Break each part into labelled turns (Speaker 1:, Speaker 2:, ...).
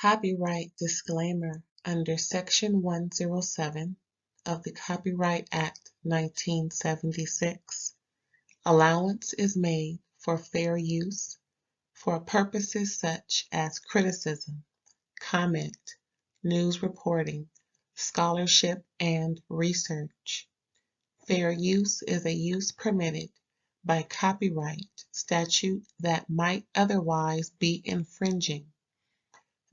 Speaker 1: Copyright disclaimer under Section 107 of the Copyright Act 1976. Allowance is made for fair use for purposes such as criticism, comment, news reporting, scholarship, and research. Fair use is a use permitted by copyright statute that might otherwise be infringing.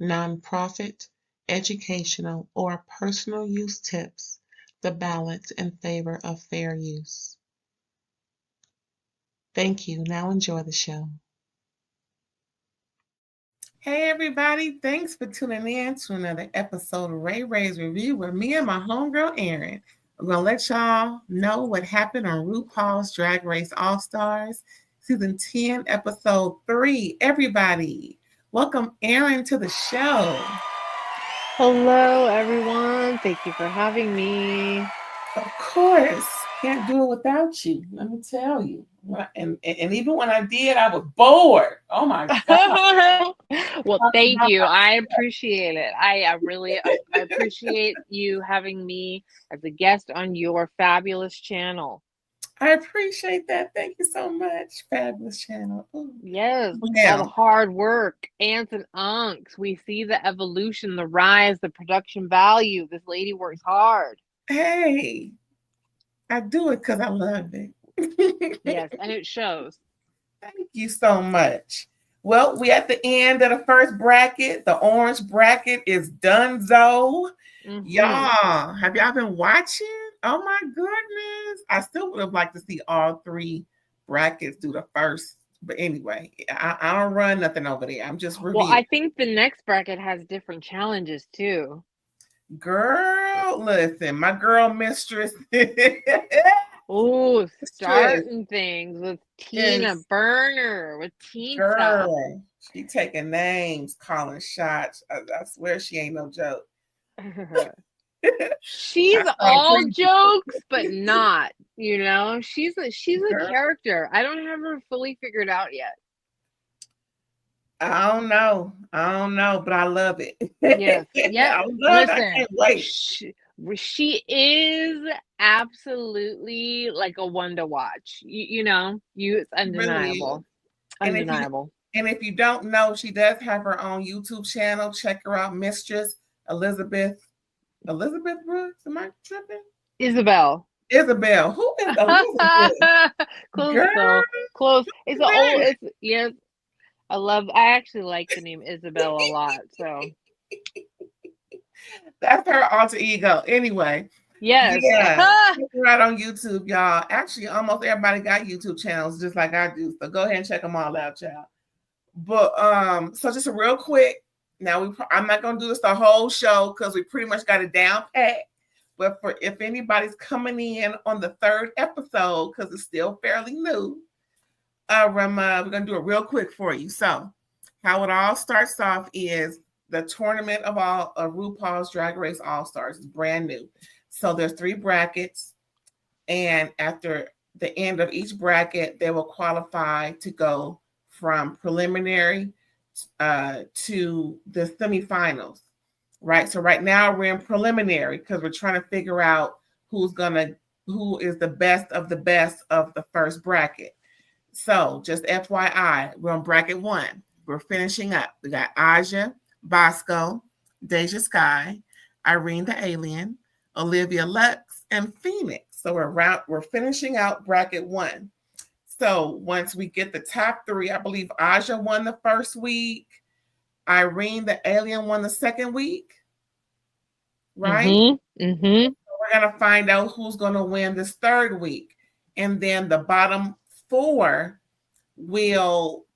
Speaker 1: Nonprofit, educational, or personal use tips the balance in favor of fair use. Thank you. Now enjoy the show.
Speaker 2: Hey everybody, thanks for tuning in to another episode of RAERAEs Review with me and my homegirl Erin. I'm going to let y'all know what happened on RuPaul's Drag Race All-Stars, Season 10, Episode 3. Everybody, welcome Erin to the show.
Speaker 3: Hello everyone, thank you for having me.
Speaker 2: Of course, can't do it without you, let me tell you. And even when I did, I was bored. Oh my God.
Speaker 3: Well, thank you. I appreciate it. I really appreciate you having me as a guest on your fabulous channel.
Speaker 2: I appreciate that. Thank you so much. Fabulous channel. Ooh.
Speaker 3: Yes, all the hard work, ants and unks. We see the evolution, the rise, the production value. This lady works hard.
Speaker 2: Hey, I do it because I love it.
Speaker 3: Yes, and it shows.
Speaker 2: Thank you so much. Well, we at the end of the first bracket. The orange bracket is donezo. Mm-hmm. Y'all, have y'all been watching? Oh my goodness. I still would have liked to see all three brackets do the first. But anyway, I don't run nothing over there. I'm just reviewing.
Speaker 3: Well, I think the next bracket has different challenges too.
Speaker 2: Girl, listen, my girl mistress.
Speaker 3: Oh, starting things with Tina Burner, with Tina.
Speaker 2: Girl, she taking names, calling shots. I swear she ain't no joke.
Speaker 3: She's all jokes, but not. You know, she's a character. I don't have her fully figured out yet.
Speaker 2: I don't know, but I love it.
Speaker 3: Yes, yeah. Listen,
Speaker 2: I can't wait.
Speaker 3: She is absolutely like a one to watch. You know, it's undeniable.
Speaker 2: Really
Speaker 3: undeniable.
Speaker 2: And if you don't know, she does have her own YouTube channel. Check her out, Mistress Elizabeth Brooks. Am I tripping?
Speaker 3: Isabel.
Speaker 2: Who is Elizabeth?
Speaker 3: Close. It's an old. It's yes. I actually like the name Isabel a lot. So
Speaker 2: that's her alter ego. Anyway.
Speaker 3: Yes.
Speaker 2: Yeah. Check her out on YouTube, y'all. Actually, almost everybody got YouTube channels just like I do. So go ahead and check them all out, y'all. But so just a real quick. Now I'm not gonna do this the whole show because we pretty much got it down pat. But for if anybody's coming in on the third episode, because it's still fairly new, we're gonna do it real quick for you. So how it all starts off is the tournament of RuPaul's Drag Race All-Stars is brand new. So there's 3 brackets, and after the end of each bracket, they will qualify to go from preliminary to the semifinals, right? So right now we're in preliminary because we're trying to figure out who is the best of the first bracket. So just FYI, we're on bracket 1. We're finishing up. We got Aja, Bosco, Deja Sky, Irene the Alien, Olivia Lux, and Phoenix. So we're finishing out bracket 1. So once we get the top 3, I believe Aja won the first week. Irene the Alien won the second week. Right?
Speaker 3: Mm-hmm. Mm-hmm.
Speaker 2: So we're going to find out who's going to win this third week. And then the bottom 4 will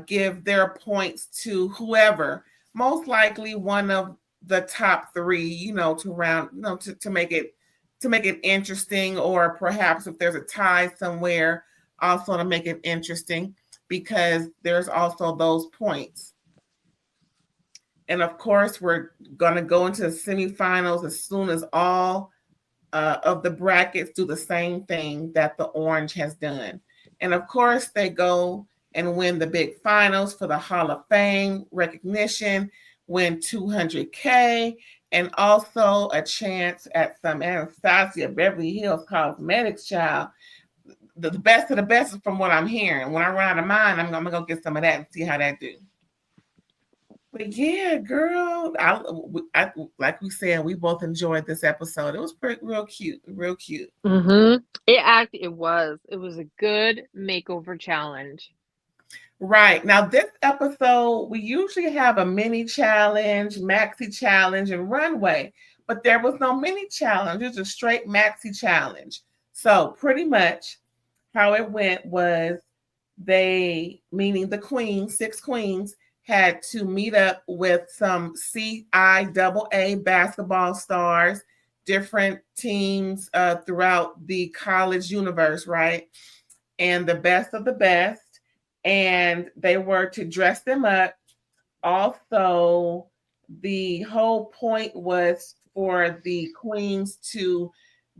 Speaker 2: give their points to whoever. Most likely one of the top 3, to make it interesting, or perhaps if there's a tie somewhere, also to make it interesting, because there's also those points. And of course, we're going to go into the semifinals as soon as all of the brackets do the same thing that the orange has done. And of course, they go and win the big finals for the Hall of Fame recognition, win $200K, and also a chance at some Anastasia Beverly Hills Cosmetics, child. The best of the best from what I'm hearing. When I run out of mine, I'm gonna go get some of that and see how that do. But yeah, girl, I like we said, we both enjoyed this episode. It was real cute, real cute.
Speaker 3: Mm-hmm. It was a good makeover challenge.
Speaker 2: Right. Now, this episode, we usually have a mini challenge, maxi challenge, and runway, but there was no mini challenge. It was a straight maxi challenge. So, pretty much how it went was they, meaning the queens, 6 queens, had to meet up with some CIAA basketball stars, different teams throughout the college universe, right? And the best of the best. And they were to dress them up. Also, the whole point was for the queens to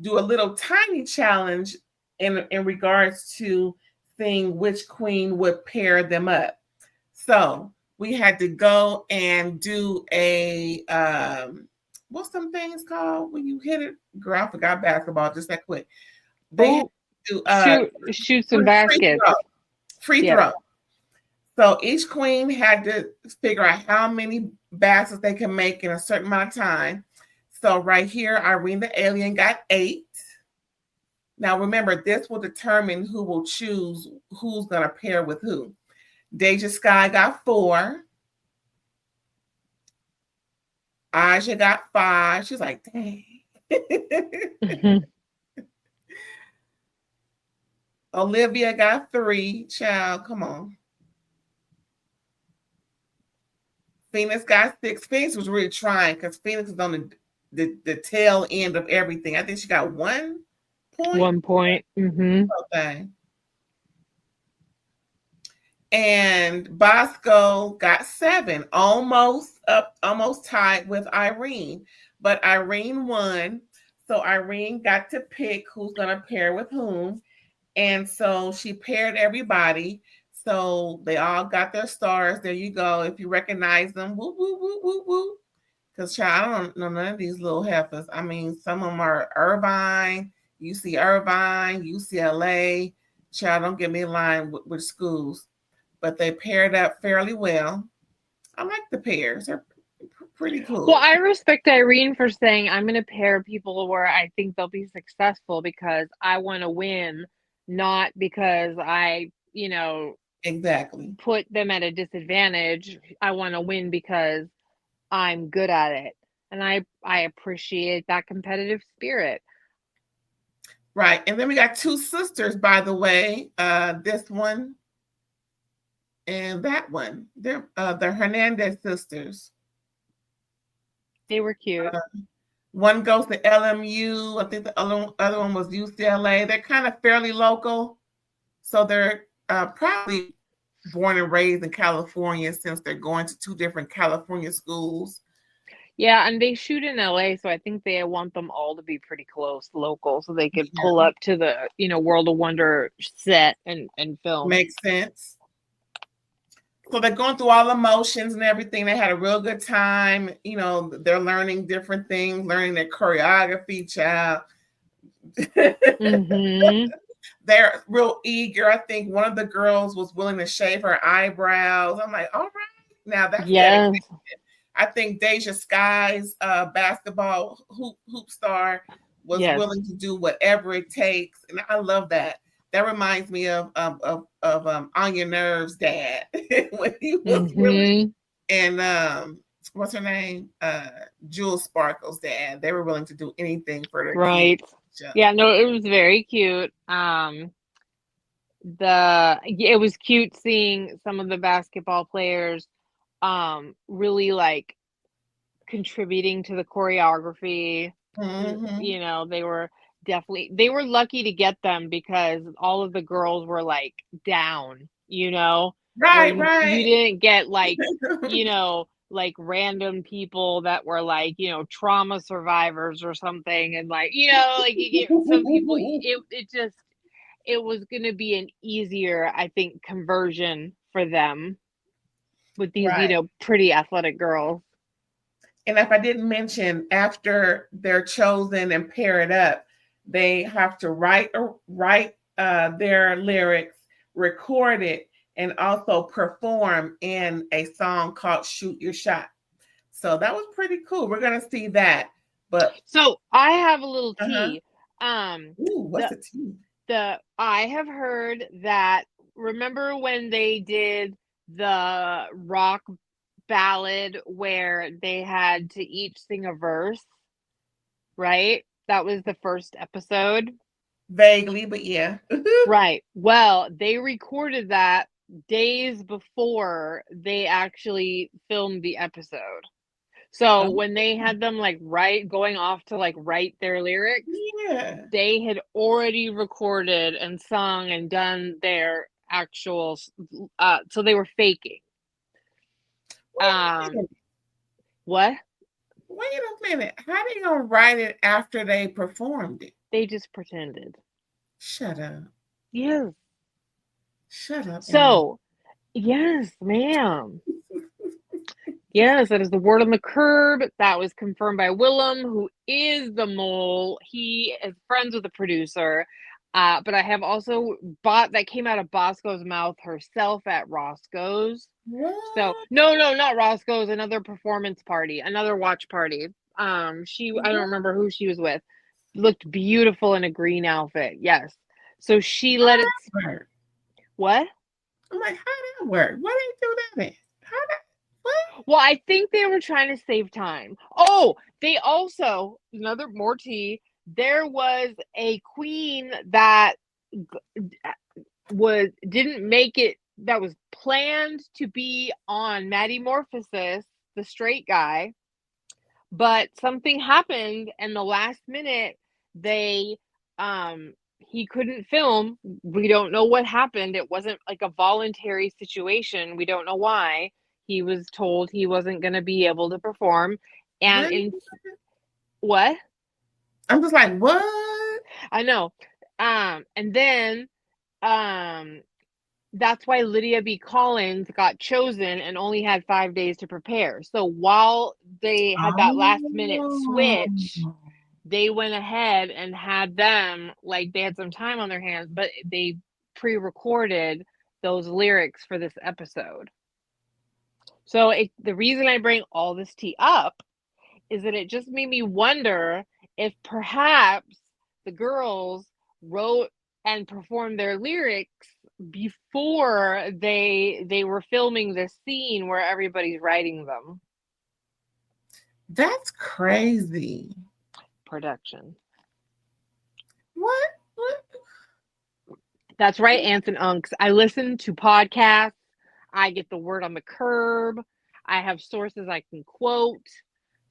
Speaker 2: do a little tiny challenge in regards to seeing which queen would pair them up. So we had to go and do a what's some things called when you hit it? Girl, I forgot basketball just that quick. They had to
Speaker 3: shoot some baskets.
Speaker 2: Free throw. So each queen had to figure out how many baskets they can make in a certain amount of time. So right here, Irene the alien got 8. Now remember, this will determine who will choose who's going to pair with who. Deja Sky got 4. Aja got 5. She's like, dang. Mm-hmm. Olivia got 3. Child, come on. Phoenix got 6. Phoenix was really trying because Phoenix is on the tail end of everything. I think she got 1 point.
Speaker 3: 1 point. Mm-hmm.
Speaker 2: Okay. And Bosco got 7, almost tied with Irene. But Irene won. So Irene got to pick who's going to pair with whom. And so she paired everybody. So they all got their stars. There you go. If you recognize them, woo, woo, woo, woo, woo. Because I don't know none of these little heifers. I mean, some of them are Irvine, UCLA. Child, don't get me in line with schools. But they paired up fairly well. I like the pairs. They're pretty cool.
Speaker 3: Well, I respect Irene for saying, I'm going to pair people where I think they'll be successful because I want to win, not because I,
Speaker 2: exactly
Speaker 3: put them at a disadvantage. I want to win because I'm good at it. And I appreciate that competitive spirit.
Speaker 2: Right. And then we got 2 sisters, by the way. This one and that one. They're the Hernandez sisters.
Speaker 3: They were cute.
Speaker 2: One goes to LMU. I think the other one was UCLA. They're kind of fairly local. So they're probably born and raised in California since they're going to 2 different California schools.
Speaker 3: Yeah, and they shoot in LA, so I think they want them all to be pretty close, local, so they could pull up to the, World of Wonder set and film.
Speaker 2: Makes sense. So they're going through all the motions and everything. They had a real good time. They're learning different things, learning their choreography, child.
Speaker 3: Mm-hmm.
Speaker 2: They're real eager. I think one of the girls was willing to shave her eyebrows. I'm like, all right, now that's dedication. I think Deja Sky's basketball hoop star was willing to do whatever it takes, and I love that. That reminds me of On Your Nerves' dad when he was really, and what's her name? Jewel Sparkle's dad. They were willing to do anything for their
Speaker 3: kids. Yeah, no, it was very cute. It was cute seeing some of the basketball players really like contributing to the choreography.
Speaker 2: Mm-hmm.
Speaker 3: They were lucky to get them because all of the girls were like down,
Speaker 2: right.
Speaker 3: You didn't get like like random people that were like trauma survivors or something, and like like you get some people. It was going to be an easier, I think, conversion for them with these pretty athletic girls.
Speaker 2: And if I didn't mention, after they're chosen and paired up, they have to write their lyrics, record it, and also perform in a song called "Shoot Your Shot." So that was pretty cool. We're gonna see that. But
Speaker 3: so I have a little tea.
Speaker 2: Ooh, what's the tea?
Speaker 3: I have heard that, remember when they did the rock ballad where they had to each sing a verse, right? That was the first episode.
Speaker 2: Vaguely, but yeah.
Speaker 3: Right. Well, they recorded that days before they actually filmed the episode. So when they had them like going off to like write their lyrics,
Speaker 2: Yeah.
Speaker 3: they had already recorded and sung and done their actual so they were faking. What?
Speaker 2: Wait a minute. How they gonna write it after they performed it?
Speaker 3: They just pretended.
Speaker 2: Shut up.
Speaker 3: Yes.
Speaker 2: Shut up.
Speaker 3: So, yes, ma'am. Yes, that is the word on the curb. That was confirmed by Willem, who is the mole. He is friends with the producer. But I have also that came out of Bosco's mouth herself at Roscoe's.
Speaker 2: What?
Speaker 3: So no, not Roscoe's, another performance party, another watch party. I don't remember who she was with. Looked beautiful in a green outfit. Yes. So she let it
Speaker 2: work.
Speaker 3: What?
Speaker 2: I'm like, how that work? Why they do that? How that? What?
Speaker 3: Well, I think they were trying to save time. Oh, they also, another more tea. There was a queen that didn't make it, that was planned to be on Matty Morphosis, the straight guy, but something happened and the last minute he couldn't film. We don't know what happened. It wasn't like a voluntary situation. We don't know why. He was told he wasn't going to be able to perform. And what?
Speaker 2: I'm just like, what?
Speaker 3: I know. And then that's why Lydia B. Collins got chosen and only had 5 days to prepare. So while they had that last minute switch, they went ahead and had them, like, they had some time on their hands, but they pre-recorded those lyrics for this episode. So the reason I bring all this tea up is that it just made me wonder if perhaps the girls wrote and performed their lyrics before they were filming this scene where everybody's writing them.
Speaker 2: That's crazy.
Speaker 3: Production.
Speaker 2: What?
Speaker 3: That's right, Ants and Unks. I listen to podcasts. I get the word on the curb. I have sources I can quote.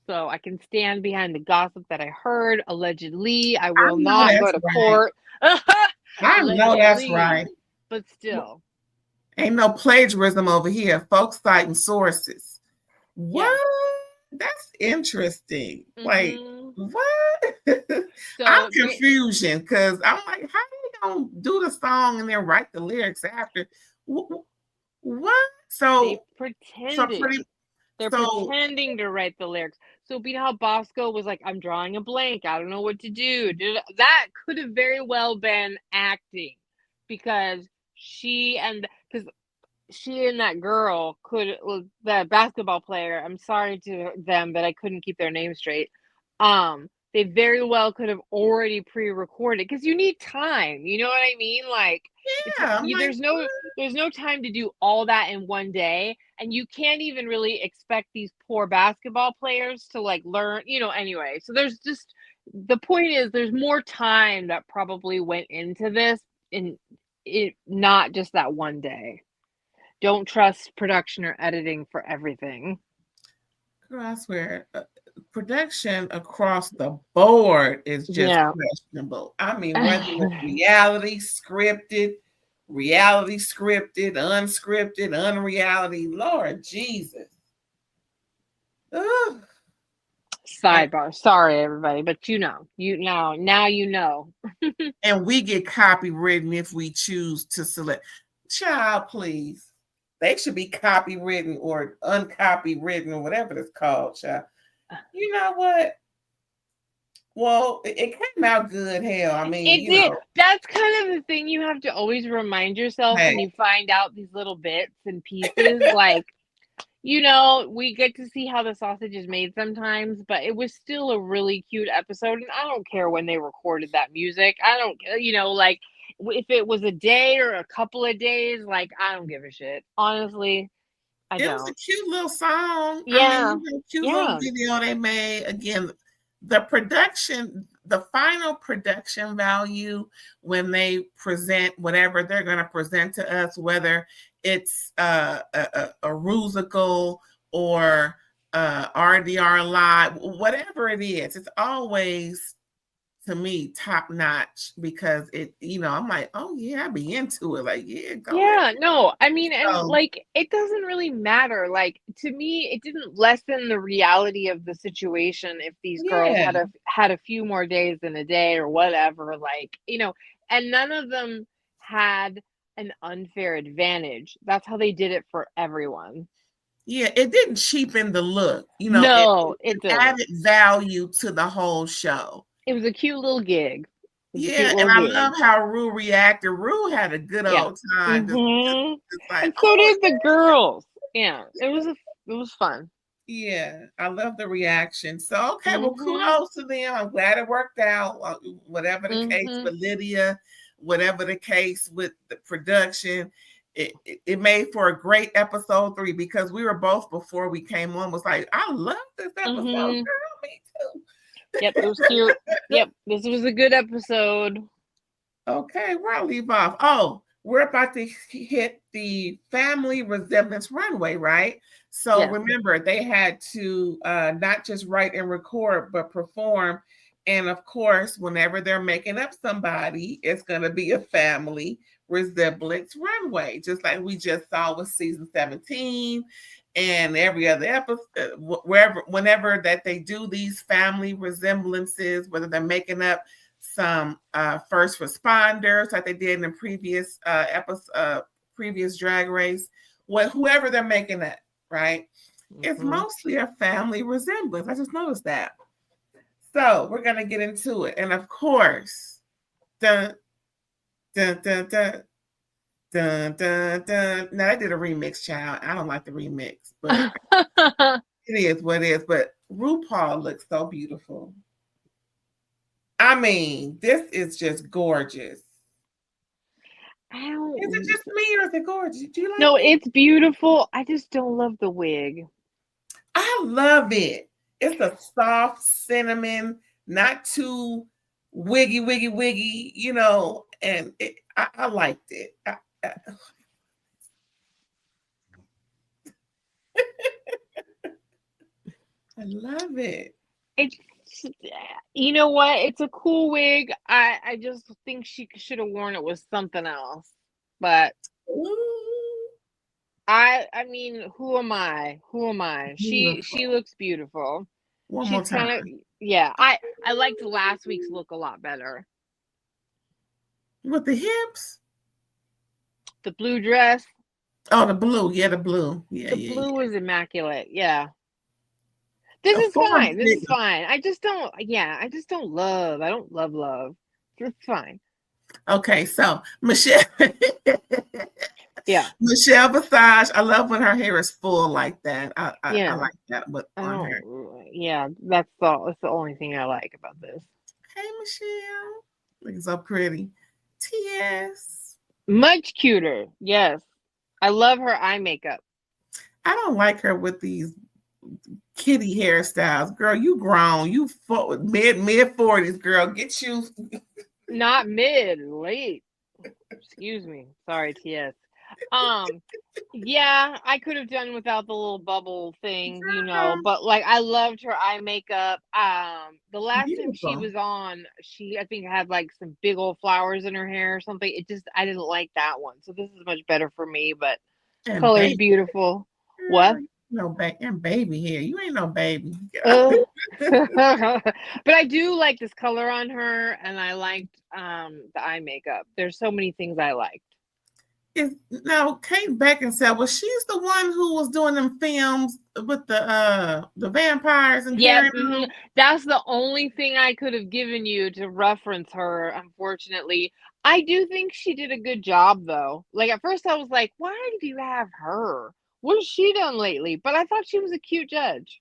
Speaker 3: So I can stand behind the gossip that I heard. Allegedly, I will not go to court.
Speaker 2: I know that's right.
Speaker 3: But still.
Speaker 2: Ain't no plagiarism over here. Folks citing sources. What? Yeah. That's interesting. Mm-hmm. Like, what? So I'm confusion because I'm like, how are you going to do the song and then write the lyrics after? What? So
Speaker 3: they pretended. They're pretending to write the lyrics. So you know how Bosco was like, I'm drawing a blank. I don't know what to do. That could have very well been acting because she and that girl that basketball player, I'm sorry to them that I couldn't keep their name straight. They very well could have already pre-recorded because you need time. You know what I mean? Like, there's no time to do all that in one day, and you can't even really expect these poor basketball players to like learn. Anyway. So there's just the point is there's more time that probably went into this, in it, not just that one day. Don't trust production or editing for everything.
Speaker 2: Girl, I swear, production across the board is just questionable. I mean, whether it's reality scripted, unscripted, unreality, Lord Jesus. Ugh.
Speaker 3: Sidebar. Sorry, everybody, but now you know.
Speaker 2: And we get copywritten if we choose to select. Child, please. They should be copywritten or uncopywritten or whatever it's called, child. You know what? Well, it came out good. Hell, I mean,
Speaker 3: It did. That's kind of the thing you have to always remind yourself
Speaker 2: hey,
Speaker 3: when you find out these little bits and pieces. Like, we get to see how the sausage is made sometimes, but it was still a really cute episode. And I don't care when they recorded that music. I don't, like if it was a day or a couple of days, like, I don't give a shit. Honestly, I
Speaker 2: it was a
Speaker 3: don't.
Speaker 2: cute little song. I mean,
Speaker 3: Yeah.
Speaker 2: cute little
Speaker 3: Yeah.
Speaker 2: video they made. Again, the final production value when they present whatever they're going to present to us, whether it's a rusical or RDR live, whatever it is, it's always to me top notch because I'm like, oh yeah, I'd be into it. Like, yeah, go ahead.
Speaker 3: Yeah, no, I mean, and
Speaker 2: So,
Speaker 3: like, it doesn't really matter. Like, to me, it didn't lessen the reality of the situation if these girls
Speaker 2: yeah,
Speaker 3: had a few more days than a day or whatever. Like, and none of them had an unfair advantage. That's how they did it for everyone.
Speaker 2: yeah, it didn't cheapen the look.
Speaker 3: No,
Speaker 2: It
Speaker 3: it didn't.
Speaker 2: added value to the whole show.
Speaker 3: It was a cute little gig. It was a cute
Speaker 2: Yeah, and
Speaker 3: little
Speaker 2: I
Speaker 3: gig.
Speaker 2: love how Rue reacted. Rue had a good
Speaker 3: Yeah.
Speaker 2: old time,
Speaker 3: Hmm.
Speaker 2: just like,
Speaker 3: And so
Speaker 2: oh
Speaker 3: did the girls. Yeah, it was fun.
Speaker 2: yeah, I love the reaction. So okay, well,
Speaker 3: Hmm.
Speaker 2: kudos to them. I'm glad it worked out. Whatever the case
Speaker 3: Hmm.
Speaker 2: with Lydia, whatever the case with the production, it made for a great episode 3 because we were both before we came on was like, I love this episode,
Speaker 3: Hmm.
Speaker 2: girl. Me too.
Speaker 3: Yep, it was cute. Yep, this was a good episode.
Speaker 2: Okay, where I leave off. Oh, we're about to hit the family resemblance runway, right? So
Speaker 3: Yes.
Speaker 2: remember, they had to not just write and record, but perform. And of course, whenever they're making up somebody, it's going to be a family resemblance runway, just like we just saw with season 17 and every other episode, whenever that they do these family resemblances, whether they're making up some first responders like they did in the previous previous drag race, whoever they're making it, right? It's mostly a family resemblance. I just noticed that. So we're gonna get into it. And of course, dun dun dun dun dun dun dun. Now I did a remix, child. I don't like the remix, but it is what it is. But RuPaul looks so beautiful. I mean, this is just gorgeous. Is it just me or is it gorgeous? Do you like
Speaker 3: No,
Speaker 2: it?
Speaker 3: it's beautiful. I just don't love the wig.
Speaker 2: I love it. It's a soft cinnamon, not too wiggy, wiggy, wiggy, and I liked it. I love it.
Speaker 3: It's you know what? It's a cool wig. I just think she should have worn it with something else. But
Speaker 2: Ooh,
Speaker 3: I mean, who am I? Who am I? She
Speaker 2: beautiful.
Speaker 3: looks beautiful.
Speaker 2: One more
Speaker 3: She's kind of,
Speaker 2: time.
Speaker 3: yeah. I liked last week's look a lot better.
Speaker 2: With the hips?
Speaker 3: The blue dress.
Speaker 2: Oh, the blue. Yeah, the blue. Yeah,
Speaker 3: The
Speaker 2: yeah,
Speaker 3: blue
Speaker 2: yeah.
Speaker 3: was immaculate. Yeah. This
Speaker 2: A
Speaker 3: is
Speaker 2: form
Speaker 3: fine. This is fine. I just don't, yeah, I just don't love. I don't love. It's fine.
Speaker 2: Okay, so Michelle.
Speaker 3: Yeah.
Speaker 2: Michelle Visage. I love when her hair is full like that. I
Speaker 3: Yeah.
Speaker 2: like that on her.
Speaker 3: Yeah, that's the only thing I like about this.
Speaker 2: Hey, Michelle. Looking so pretty. TS.
Speaker 3: Much cuter. Yes. I love her eye makeup.
Speaker 2: I don't like her with these kitty hairstyles. Girl, you grown. You mid 40s, girl. Get you.
Speaker 3: Not mid, late. Excuse me. Sorry, TS. Yeah, I could have done without the little bubble thing, but like I loved her eye makeup. The last time she
Speaker 2: Beautiful.
Speaker 3: was on, she I think had like some big old flowers in her hair or something. I didn't like that one. So this is much better for me, but
Speaker 2: And
Speaker 3: color's
Speaker 2: baby.
Speaker 3: beautiful.
Speaker 2: Girl,
Speaker 3: What?
Speaker 2: no and baby hair. You ain't no baby.
Speaker 3: But I do like this color on her, and I liked the eye makeup. There's so many things I liked.
Speaker 2: Kate Beckinsale, was she's the one who was doing them films with the vampires and
Speaker 3: Yep,
Speaker 2: carrying on?
Speaker 3: that's the only thing I could have given you to reference her, unfortunately. I do think she did a good job, though. Like, at first I was like, "Why do you have her? What has she done lately?" But I thought she was a cute judge.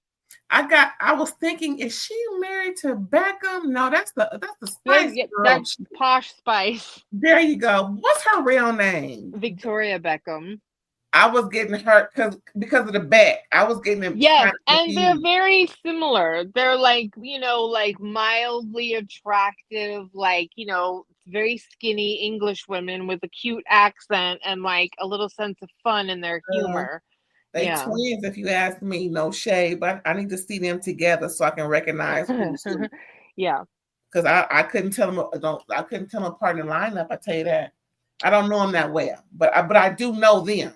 Speaker 2: I was thinking, is she married to Beckham? No, that's the Spice Girl.
Speaker 3: That's Posh Spice,
Speaker 2: There you go. What's her real name?
Speaker 3: Victoria Beckham.
Speaker 2: I was getting her because of the back. I was getting them
Speaker 3: Yes,
Speaker 2: kind of
Speaker 3: and they're
Speaker 2: confused.
Speaker 3: very similar. They're like, like mildly attractive, like, very skinny English women with a cute accent and like a little sense of fun in their humor.
Speaker 2: They
Speaker 3: Yeah.
Speaker 2: twins, if you ask me, no shade, but I need to see them together so I can recognize who's who.
Speaker 3: Yeah.
Speaker 2: Because I couldn't tell them I couldn't tell them apart in the lineup. I tell you that. I don't know them that well, but I do know them.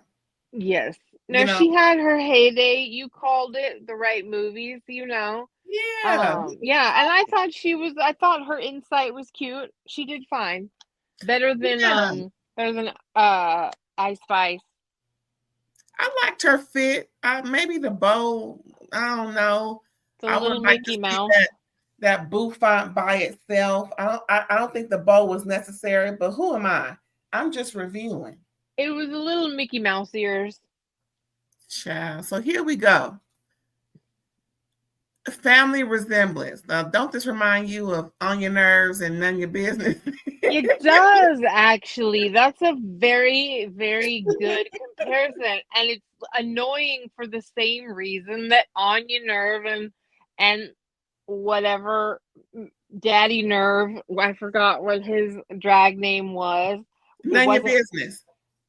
Speaker 3: Yes.
Speaker 2: You
Speaker 3: No,
Speaker 2: know.
Speaker 3: she had her heyday. You called it the right movies,
Speaker 2: Yeah.
Speaker 3: Yeah, and I thought her insight was cute. She did fine. Better than
Speaker 2: Yeah.
Speaker 3: Ice Spice.
Speaker 2: I liked her fit. Maybe the bow. I don't know.
Speaker 3: It's a
Speaker 2: I would
Speaker 3: little
Speaker 2: like to
Speaker 3: Mickey
Speaker 2: see
Speaker 3: Mouse.
Speaker 2: that bouffant by itself. I don't think the bow was necessary, but who am I? I'm just reviewing.
Speaker 3: It was a little Mickey Mouse ears.
Speaker 2: Child. So here we go. Family resemblance. Now, don't this remind you of On Your Nerves and None Your Business?
Speaker 3: It does actually. That's a very, very good comparison. And it's annoying for the same reason that On Your Nerve and whatever Daddy Nerve, I forgot what his drag name was. It
Speaker 2: None Your
Speaker 3: wasn't
Speaker 2: Business.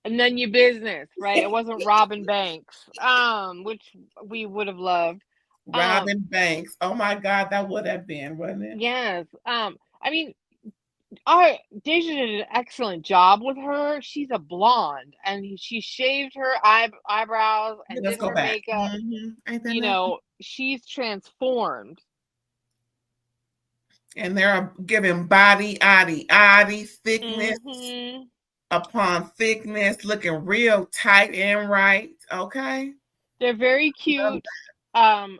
Speaker 3: None Your Business, right? It wasn't Robin Banks, which we would have loved.
Speaker 2: Robin Banks. Oh my God, that would have been, wasn't it?
Speaker 3: Yes. I mean, Deja did an excellent job with her. She's a blonde, and she shaved her eyebrows and
Speaker 2: Let's
Speaker 3: did
Speaker 2: go
Speaker 3: her
Speaker 2: back.
Speaker 3: makeup.
Speaker 2: Ain't that nothing?
Speaker 3: She's transformed.
Speaker 2: And they're giving body, thickness upon thickness, looking real tight and right. Okay.
Speaker 3: They're very cute. I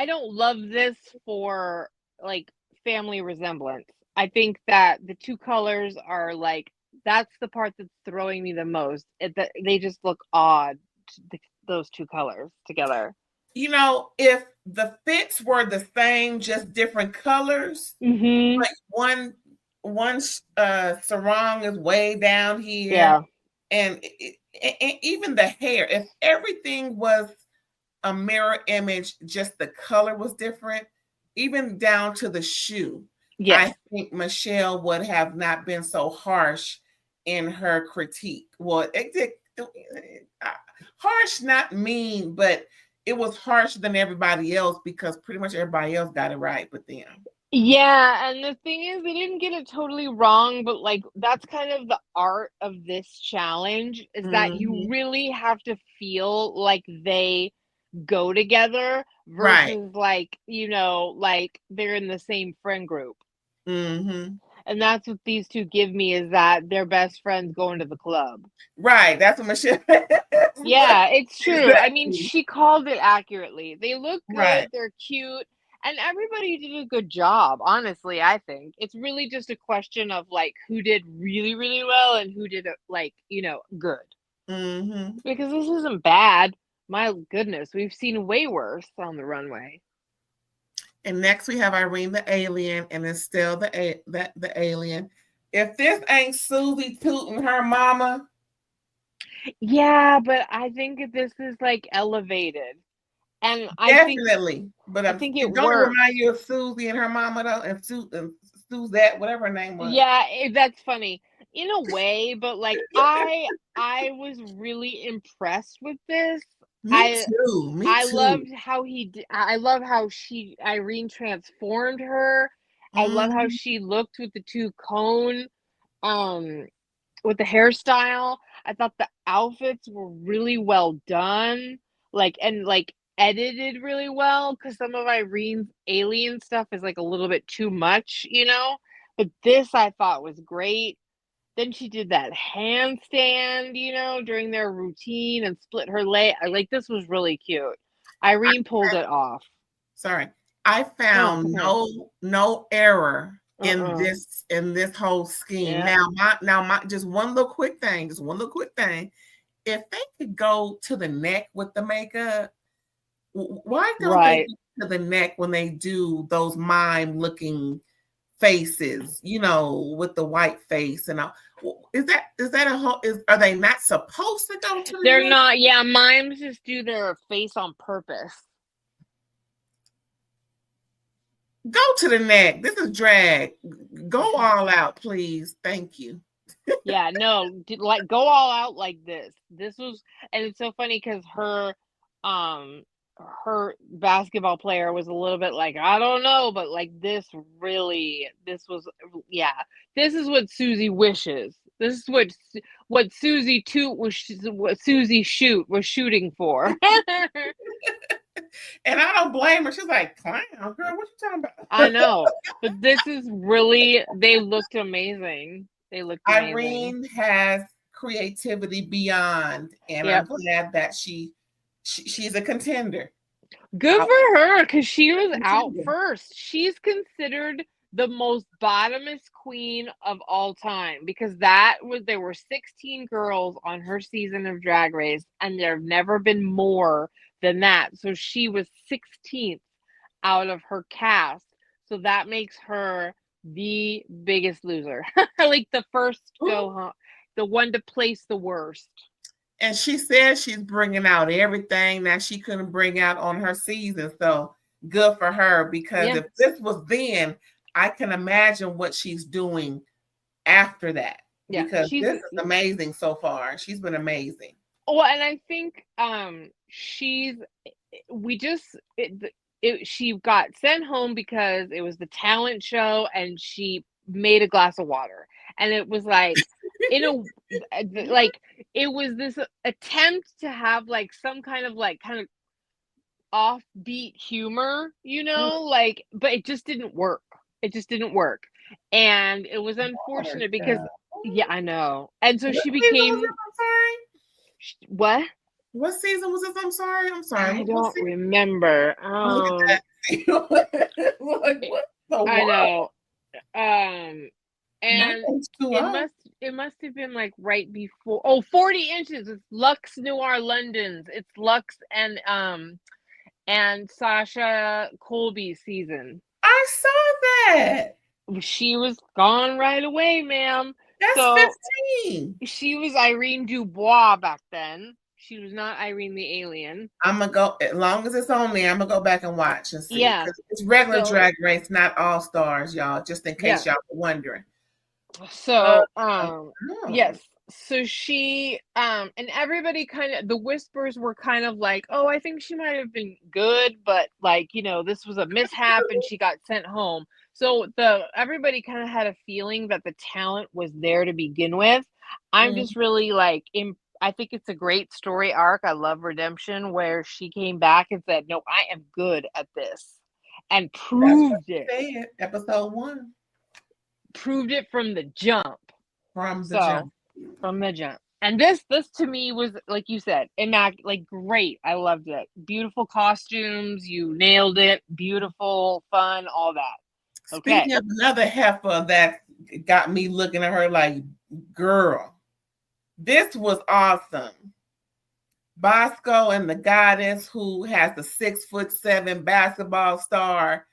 Speaker 3: don't love this for like family resemblance. I think that the two colors are like that's the part that's throwing me the most. They just look odd, those two colors together.
Speaker 2: If the fits were the same, just different colors, like one sarong is way down here,
Speaker 3: yeah,
Speaker 2: and even the hair. If everything was a mirror image, just the color was different, even down to the shoe.
Speaker 3: yes.
Speaker 2: I think Michelle would have not been so harsh in her critique. Well, harsh, not mean, but it was harsher than everybody else because pretty much everybody else got it right but them.
Speaker 3: Yeah, and the thing is, they didn't get it totally wrong, but like that's kind of the art of this challenge is that you really have to feel like they go together versus like like they're in the same friend group. And that's what these two give me is that they're best friends going to the club.
Speaker 2: Right, that's what Michelle.
Speaker 3: Yeah, it's true. Exactly. I mean, she called it accurately. They look good,
Speaker 2: right.
Speaker 3: They're cute, and everybody did a good job, honestly. I think it's really just a question of like who did really, really well and who did like, good. Because this isn't bad. My goodness, we've seen way worse on the runway.
Speaker 2: And next we have Irene the alien, and it's still the alien. If this ain't Susie tooting her mama.
Speaker 3: Yeah, but I think this is like elevated. And
Speaker 2: definitely.
Speaker 3: I think it
Speaker 2: don't
Speaker 3: works.
Speaker 2: remind you of Susie and her mama though, and Suzette, whatever her name was.
Speaker 3: Yeah, that's funny. In a way, but like I was really impressed with this.
Speaker 2: Me too.
Speaker 3: I loved how I love how Irene transformed her. I love how she looked with the two cone, with the hairstyle. I thought the outfits were really well done, and edited really well because some of Irene's alien stuff is like a little bit too much, But this I thought was great. then she did that handstand, during their routine and split her leg. Like, this was really cute. Irene pulled it off.
Speaker 2: Sorry. I found no error in this whole scheme.
Speaker 3: Yeah.
Speaker 2: Now my just one little quick thing. If they could go to the neck with the makeup, why don't they go to the neck when they do those mime looking faces, with the white face and all? Are they not supposed to go to the
Speaker 3: They're
Speaker 2: neck?
Speaker 3: not. Yeah, mimes just do their face on purpose.
Speaker 2: Go to the neck. This is drag. Go all out, please. Thank you.
Speaker 3: Yeah, no, like, go all out like this. This was, and it's so funny because her basketball player was a little bit like, I don't know, but like this was, yeah, this is what Susie wishes. This is what Susie Shoot was shooting for.
Speaker 2: And I don't blame her. She's like, clown, girl, what you talking about?
Speaker 3: I know, but this is really, they looked amazing.
Speaker 2: Irene has creativity beyond, and I'm glad that she's a contender.
Speaker 3: Good for her, because she was out first. She's considered the most bottomest queen of all time, because there were 16 girls on her season of Drag Race, and there have never been more than that. So she was 16th out of her cast. So that makes her the biggest loser. Like the first go home, the one to place the worst.
Speaker 2: And she says she's bringing out everything that she couldn't bring out on her season. So good for her, because if this was then, I can imagine what she's doing after that. Yeah, because this is amazing so far. She's been amazing.
Speaker 3: Well, and I think she got sent home because it was the talent show and she made a glass of water. And it was like, it was this attempt to have like some kind of offbeat humor, but it just didn't work. And it was unfortunate because, I know. And so she became, what?
Speaker 2: What season was this? I'm sorry.
Speaker 3: I don't remember.
Speaker 2: Look at that.
Speaker 3: I know. And it must have been like right before 40 inches. It's Lux Noir London's. It's Lux and Sasha Colby's season.
Speaker 2: I saw that.
Speaker 3: She was gone right away, ma'am.
Speaker 2: That's 15.
Speaker 3: She was Irene Dubois back then. She was not Irene the Alien.
Speaker 2: I'm gonna go, as long as it's on there, I'm gonna go back and watch and see. Yeah, it's regular Drag Race, not All Stars, y'all. Just in case y'all were wondering.
Speaker 3: So, yes. So she and everybody kind of, the whispers were kind of like, oh, I think she might have been good, but like, this was a mishap and she got sent home. So everybody kind of had a feeling that the talent was there to begin with. I'm just really like, I think it's a great story arc. I love redemption, where she came back and said, no, I am good at this, and proved it.
Speaker 2: Episode 1.
Speaker 3: Proved it from the jump.
Speaker 2: From the
Speaker 3: jump. And this to me was, like you said, great. I loved it. Beautiful costumes. You nailed it. Beautiful, fun, all that. Okay.
Speaker 2: Speaking of another heifer that got me looking at her like, girl, this was awesome. Bosco and the goddess, who has the 6'7" basketball star,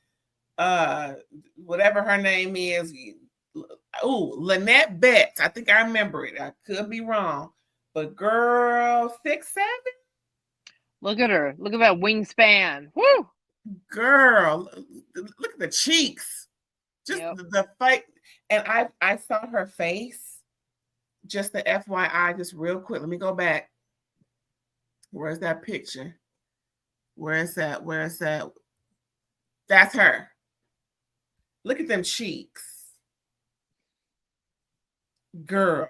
Speaker 2: whatever her name is. Lynette Betts. I think I remember it. I could be wrong. But girl, 6'7"?
Speaker 3: Look at her. Look at that wingspan. Woo!
Speaker 2: Girl, look at the cheeks. Just the fight. And I saw her face. Just the FYI, just real quick. Let me go back. Where's that picture? Where is that? That's her. Look at them cheeks. Girl,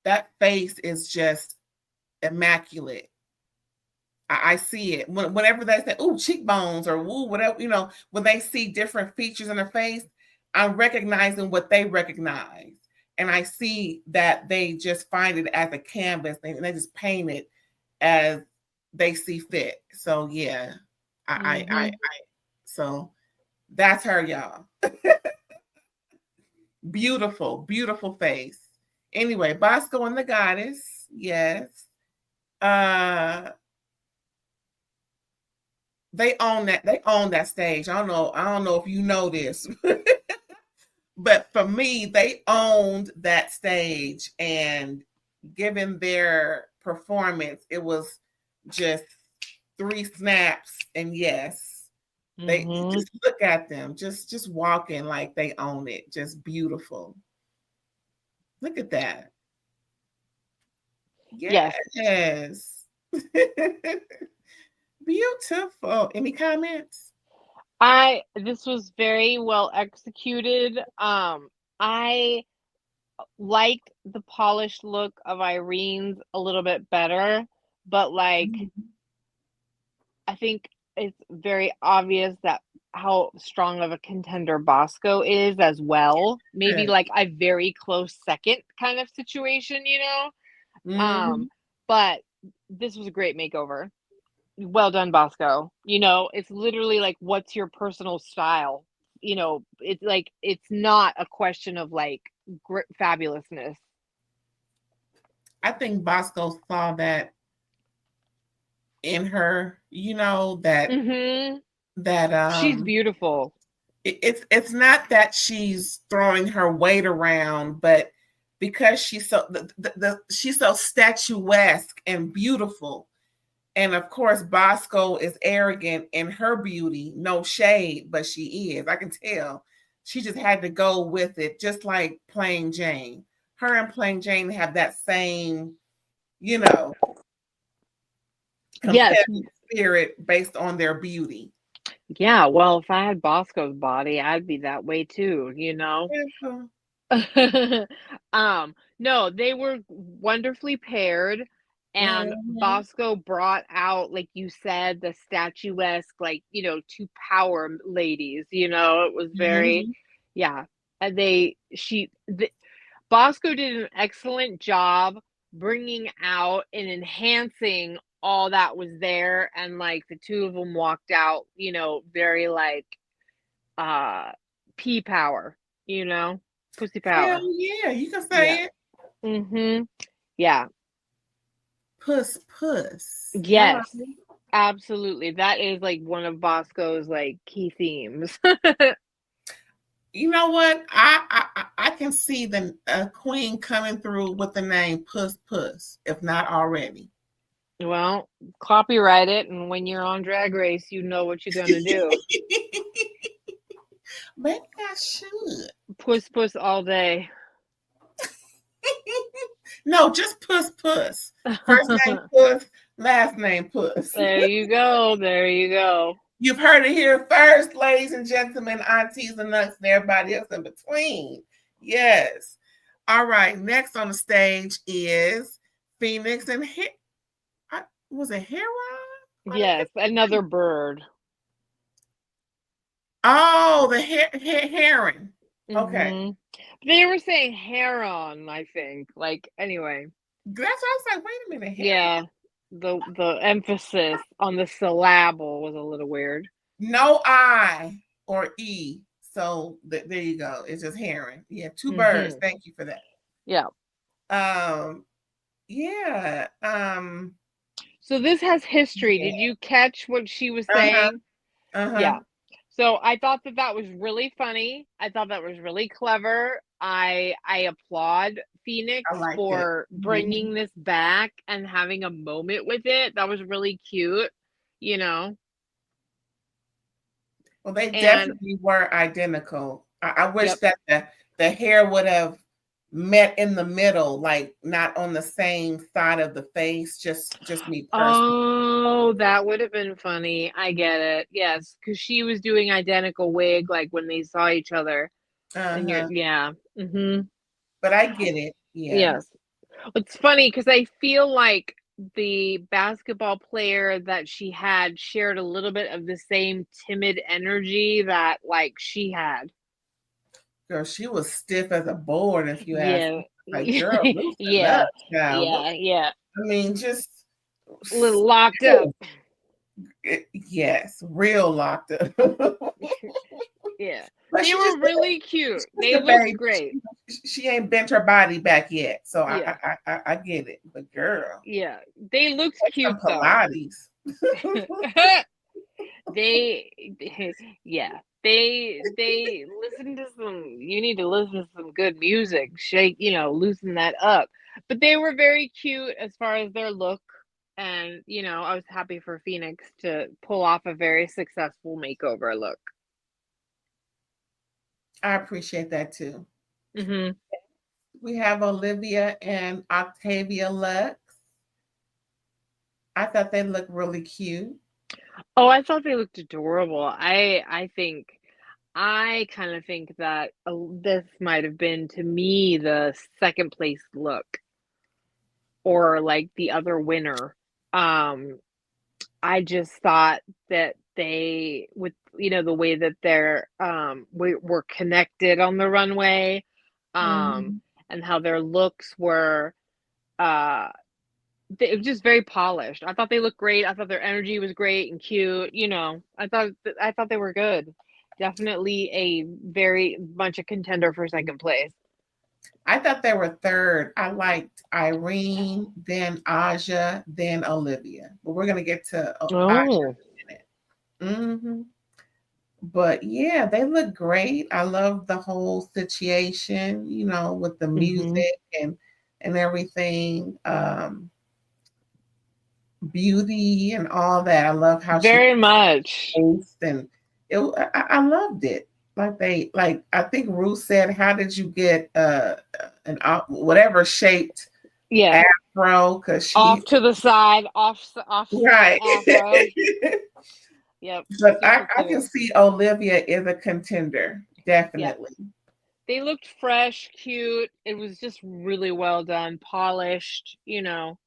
Speaker 2: that face is just immaculate. I see it. Whenever they say, ooh, cheekbones, or ooh, whatever, when they see different features in her face, I'm recognizing what they recognize. and I see that they just find it as a canvas and they just paint it as they see fit. So yeah, I so that's her, y'all. Beautiful, beautiful face. Anyway, Bosco and the Goddess, yes. They own that. They own that stage. I don't know if you know this, but for me, they owned that stage, and given their performance, it was just 3 snaps, and yes, they just look at them, just walking like they own it, just beautiful. Look at that. Yes. Beautiful. Any comments?
Speaker 3: This was very well executed. I liked the polished look of Irene's a little bit better, but like I think it's very obvious that how strong of a contender Bosco is as well. Maybe like a very close second kind of situation, you know? But this was a great makeover. Well done, Bosco. You know, it's literally like, what's your personal style? You know, it's like, it's not a question of like fabulousness.
Speaker 2: I think Bosco saw that in her, you know, that
Speaker 3: she's beautiful.
Speaker 2: It's not that she's throwing her weight around, but because she's so she's so statuesque and beautiful. And of course, Bosco is arrogant in her beauty, no shade, but she is. I can tell. She just had to go with it, just like Plain Jane. Her and Plain Jane have that same, you know, competitive spirit based on their beauty.
Speaker 3: Yeah, well, if I had Bosco's body, I'd be that way too, you know? No, they were wonderfully paired, and Bosco brought out, like you said, the statuesque, like, you know, 2 power ladies, you know? It was very yeah. And Bosco did an excellent job bringing out and enhancing all that was there, and, like, the 2 of them walked out, you know, very, like, P power, you know? Pussy power.
Speaker 2: Hell yeah, you can say
Speaker 3: it. Yeah.
Speaker 2: Puss.
Speaker 3: Yes. Absolutely. That is like one of Bosco's like key themes.
Speaker 2: You know what? I can see the queen coming through with the name Puss, if not already.
Speaker 3: Well, copyright it, and when you're on Drag Race, you know what you're gonna do.
Speaker 2: Maybe I should.
Speaker 3: Puss all day.
Speaker 2: No, just Puss. First name Puss, last name Puss.
Speaker 3: There you go.
Speaker 2: You've heard it here first, ladies and gentlemen, aunties and nuts, and everybody else in between. Yes. All right. Next on the stage is Phoenix and was it Heron?
Speaker 3: Yes, another bird.
Speaker 2: Oh, the heron. Okay.
Speaker 3: They were saying heron, I think. Like, anyway.
Speaker 2: That's why I was like, wait a minute. Heron.
Speaker 3: Yeah. The emphasis on the syllable was a little weird.
Speaker 2: No I or E. So there you go. It's just heron. Yeah, 2 birds. Thank you for that.
Speaker 3: Yeah.
Speaker 2: Yeah.
Speaker 3: So this has history. Yeah. Did you catch what she was saying? Yeah. So I thought that was really funny. I thought that was really clever. I applaud Phoenix for bringing this back and having a moment with it. That was really cute, you know.
Speaker 2: Well, they definitely were identical. I wish that the hair would have met in the middle, like not on the same side of the face, just me personally.
Speaker 3: Oh, that would have been funny. I get it. Yes, because she was doing identical wig like when they saw each other. And
Speaker 2: But I get it. Yeah.
Speaker 3: Yes. It's funny because I feel like the basketball player that she had shared a little bit of the same timid energy that like she had.
Speaker 2: Girl, she was stiff as a board, if you ask
Speaker 3: Yeah.
Speaker 2: me. Like, girl, loosen
Speaker 3: Yeah.
Speaker 2: up, child. What?
Speaker 3: Yeah.
Speaker 2: I mean, just
Speaker 3: Little locked up.
Speaker 2: yes, real locked up.
Speaker 3: Yeah.
Speaker 2: But
Speaker 3: They
Speaker 2: she
Speaker 3: were really cute.
Speaker 2: just
Speaker 3: They
Speaker 2: a
Speaker 3: looked
Speaker 2: baby.
Speaker 3: great.
Speaker 2: She ain't bent her body back yet, so
Speaker 3: Yeah.
Speaker 2: I get it. But girl,
Speaker 3: Yeah. They looked
Speaker 2: take
Speaker 3: cute
Speaker 2: some
Speaker 3: though.
Speaker 2: Pilates.
Speaker 3: they yeah. They listen to some you need to listen to some good music. Shake, loosen that up. But they were very cute as far as their look. And, I was happy for Phoenix to pull off a very successful makeover look.
Speaker 2: I appreciate that too.
Speaker 3: Hmm.
Speaker 2: We have Olivia and Octavia Lux. I thought they looked really cute.
Speaker 3: Oh, I thought they looked adorable. I kind of think that this might have been to me the second place look or like the other winner. Um, I just thought that they with the way that they're were connected on the runway, um,
Speaker 2: Mhm.
Speaker 3: and how their looks were uh it was just very polished. I thought they looked great. I thought their energy was great and cute. I thought they were good. Definitely a very much a contender for second place.
Speaker 2: I thought they were third. I liked Irene, then Aja, then Olivia. But we're gonna get to Aja
Speaker 3: Oh.
Speaker 2: in a minute. But yeah, they look great. I love the whole situation, with the
Speaker 3: Hmm.
Speaker 2: music and everything. Beauty and all that. I love how she
Speaker 3: Very much.
Speaker 2: faced and I loved it. Like I think Ruth said, how did you get an whatever shaped
Speaker 3: Yeah.
Speaker 2: afro? Because
Speaker 3: Off
Speaker 2: she
Speaker 3: to the side, offset
Speaker 2: right.
Speaker 3: afro. Yep.
Speaker 2: But
Speaker 3: Super
Speaker 2: I can
Speaker 3: cute.
Speaker 2: see Olivia is a contender,
Speaker 3: Yeah.
Speaker 2: definitely.
Speaker 3: They looked fresh, cute. It was just really well done, polished,
Speaker 2: I think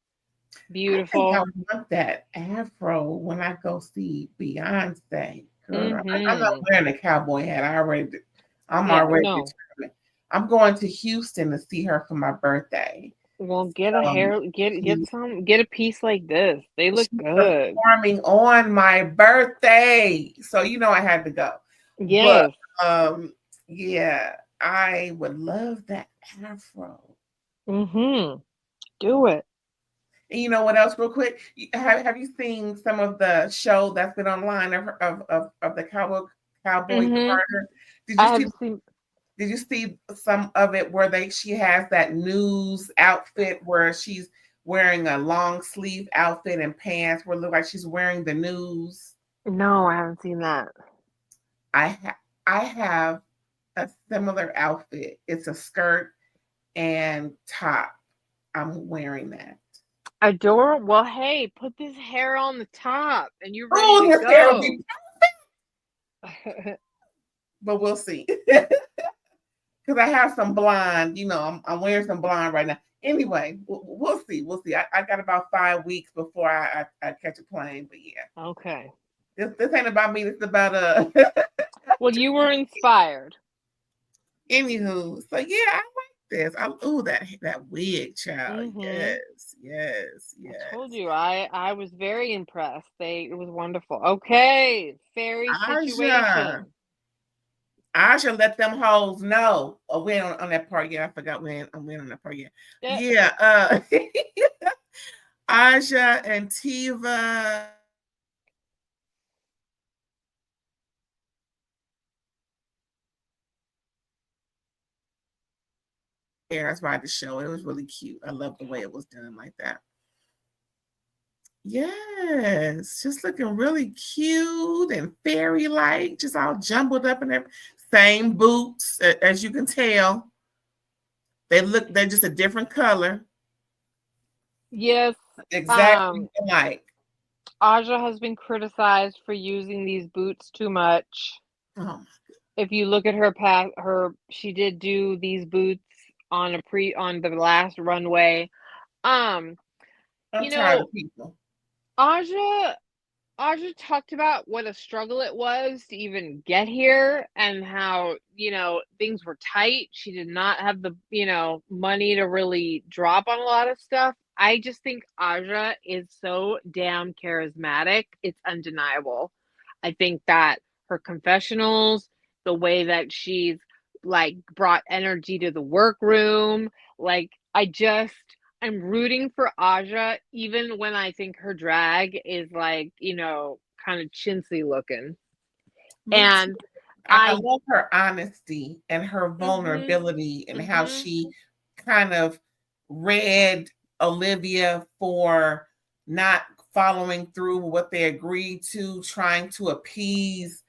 Speaker 2: I
Speaker 3: beautiful.
Speaker 2: want that afro when I go see Beyonce. Girl, I'm not
Speaker 3: Hmm.
Speaker 2: wearing a cowboy hat. I'm
Speaker 3: Yeah,
Speaker 2: already
Speaker 3: no.
Speaker 2: determined. I'm going to Houston to see her for my birthday.
Speaker 3: Well, get a
Speaker 2: Um,
Speaker 3: hair,
Speaker 2: she,
Speaker 3: get a piece like this. They look
Speaker 2: she's
Speaker 3: good.
Speaker 2: performing on my birthday, so I had to go. But
Speaker 3: Yes.
Speaker 2: um, yeah, I would love that afro.
Speaker 3: Mm-hmm. Do it.
Speaker 2: And you know what else, real quick? Have you seen some of the show that's been online of the Cowboy
Speaker 3: Mm-hmm.
Speaker 2: Carter? Did you
Speaker 3: I
Speaker 2: see?
Speaker 3: have seen.
Speaker 2: Did you see some of it where she has that news outfit where she's wearing a long sleeve outfit and pants where it look like she's wearing the news?
Speaker 3: No, I haven't seen that.
Speaker 2: I have a similar outfit. It's a skirt and top. I'm wearing that.
Speaker 3: Adore. Well, hey, put this hair on the top, and you're ready
Speaker 2: Oh,
Speaker 3: to
Speaker 2: this hair will
Speaker 3: go.
Speaker 2: be, but we'll see. Because I have some blonde, I'm wearing some blonde right now. Anyway, we'll see. We'll see. I got about 5 weeks before I catch a plane. But yeah,
Speaker 3: Okay.
Speaker 2: this ain't about me. This is about
Speaker 3: Well, you were inspired.
Speaker 2: Anywho, so yeah, I like this. Ooh, that wig, child.
Speaker 3: Mm-hmm.
Speaker 2: Yes, yes,
Speaker 3: I told
Speaker 2: yes.
Speaker 3: you, I was very impressed. It was wonderful. Okay, fairy
Speaker 2: Aja,
Speaker 3: situation.
Speaker 2: Aja, let them hoes know. Oh, we ain't on that part yet. I forgot we ain't on that part yet.
Speaker 3: Eh,
Speaker 2: Yeah, Aja and Tiva. Yeah, that's why the show. It was really cute. I love the way it was done like that. Yes, just looking really cute and fairy like, just all jumbled up in there. Same boots, as you can tell. They're just a different color.
Speaker 3: Yes,
Speaker 2: Exactly alike.
Speaker 3: Aja has been criticized for using these boots too much.
Speaker 2: Oh,
Speaker 3: If you look at her path, she did do these boots on the last runway. Um,
Speaker 2: I'm
Speaker 3: you
Speaker 2: tired
Speaker 3: know,
Speaker 2: of people.
Speaker 3: Aja Audra talked about what a struggle it was to even get here and how, things were tight. She did not have the, money to really drop on a lot of stuff. I just think Audra is so damn charismatic. It's undeniable. I think that her confessionals, the way that she's like brought energy to the workroom, like I'm rooting for Aja, even when I think her drag is like, kind of chintzy looking.
Speaker 2: Me
Speaker 3: And
Speaker 2: too. I love her honesty and her vulnerability and how she kind of read Olivia for not following through with what they agreed to, trying to appease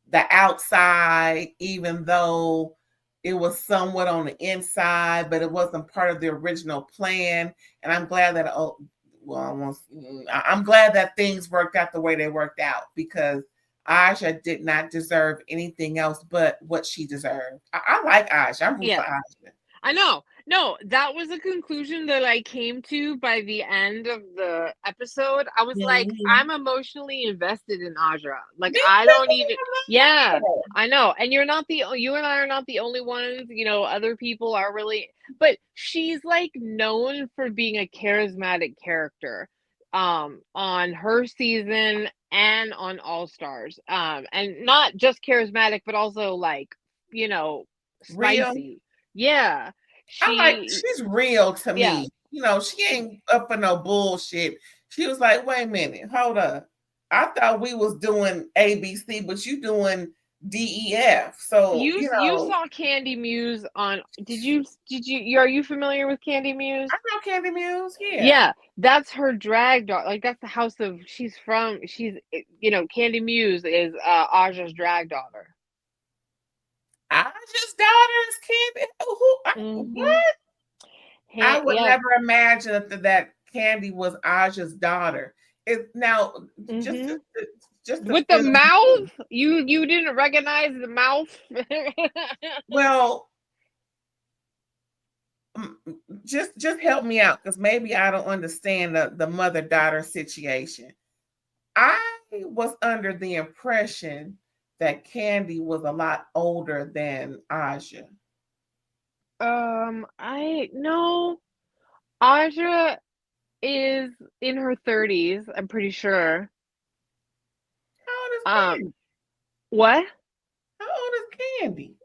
Speaker 2: the outside, even though it was somewhat on the inside, but it wasn't part of the original plan. And I'm glad that, I'm glad that things worked out the way they worked out, because Aja did not deserve anything else but what she deserved. I like Aja. I'm rooting for Aja.
Speaker 3: I know. No, that was a conclusion that I came to by the end of the episode. I was like, I'm emotionally invested in Aja. Like, I don't even. Yeah, I know. And you and I are not the only ones. Other people are really. But she's like known for being a charismatic character, on her season and on All Stars. And not just charismatic, but also like, spicy.
Speaker 2: Real.
Speaker 3: Yeah.
Speaker 2: She's real to me. She ain't up for no bullshit. She was like, wait a minute, hold up. I thought we was doing ABC, but you doing DEF. So
Speaker 3: you saw Candy Muse on. Are you familiar with Candy Muse?
Speaker 2: I know Candy Muse.
Speaker 3: Yeah, that's her drag daughter. Like, that's the house of she's Candy Muse is Aja's drag daughter.
Speaker 2: Aja's daughter is Candy. What? I would never imagine that Candy was Aja's daughter. Just
Speaker 3: with the mouth. You didn't recognize the mouth.
Speaker 2: Well, just help me out, because maybe I don't understand the mother-daughter situation. I was under the impression that Candy was a lot older than Aja.
Speaker 3: I know Aja is in her 30s, I'm pretty sure.
Speaker 2: How old is Candy?
Speaker 3: What?
Speaker 2: How old is Candy?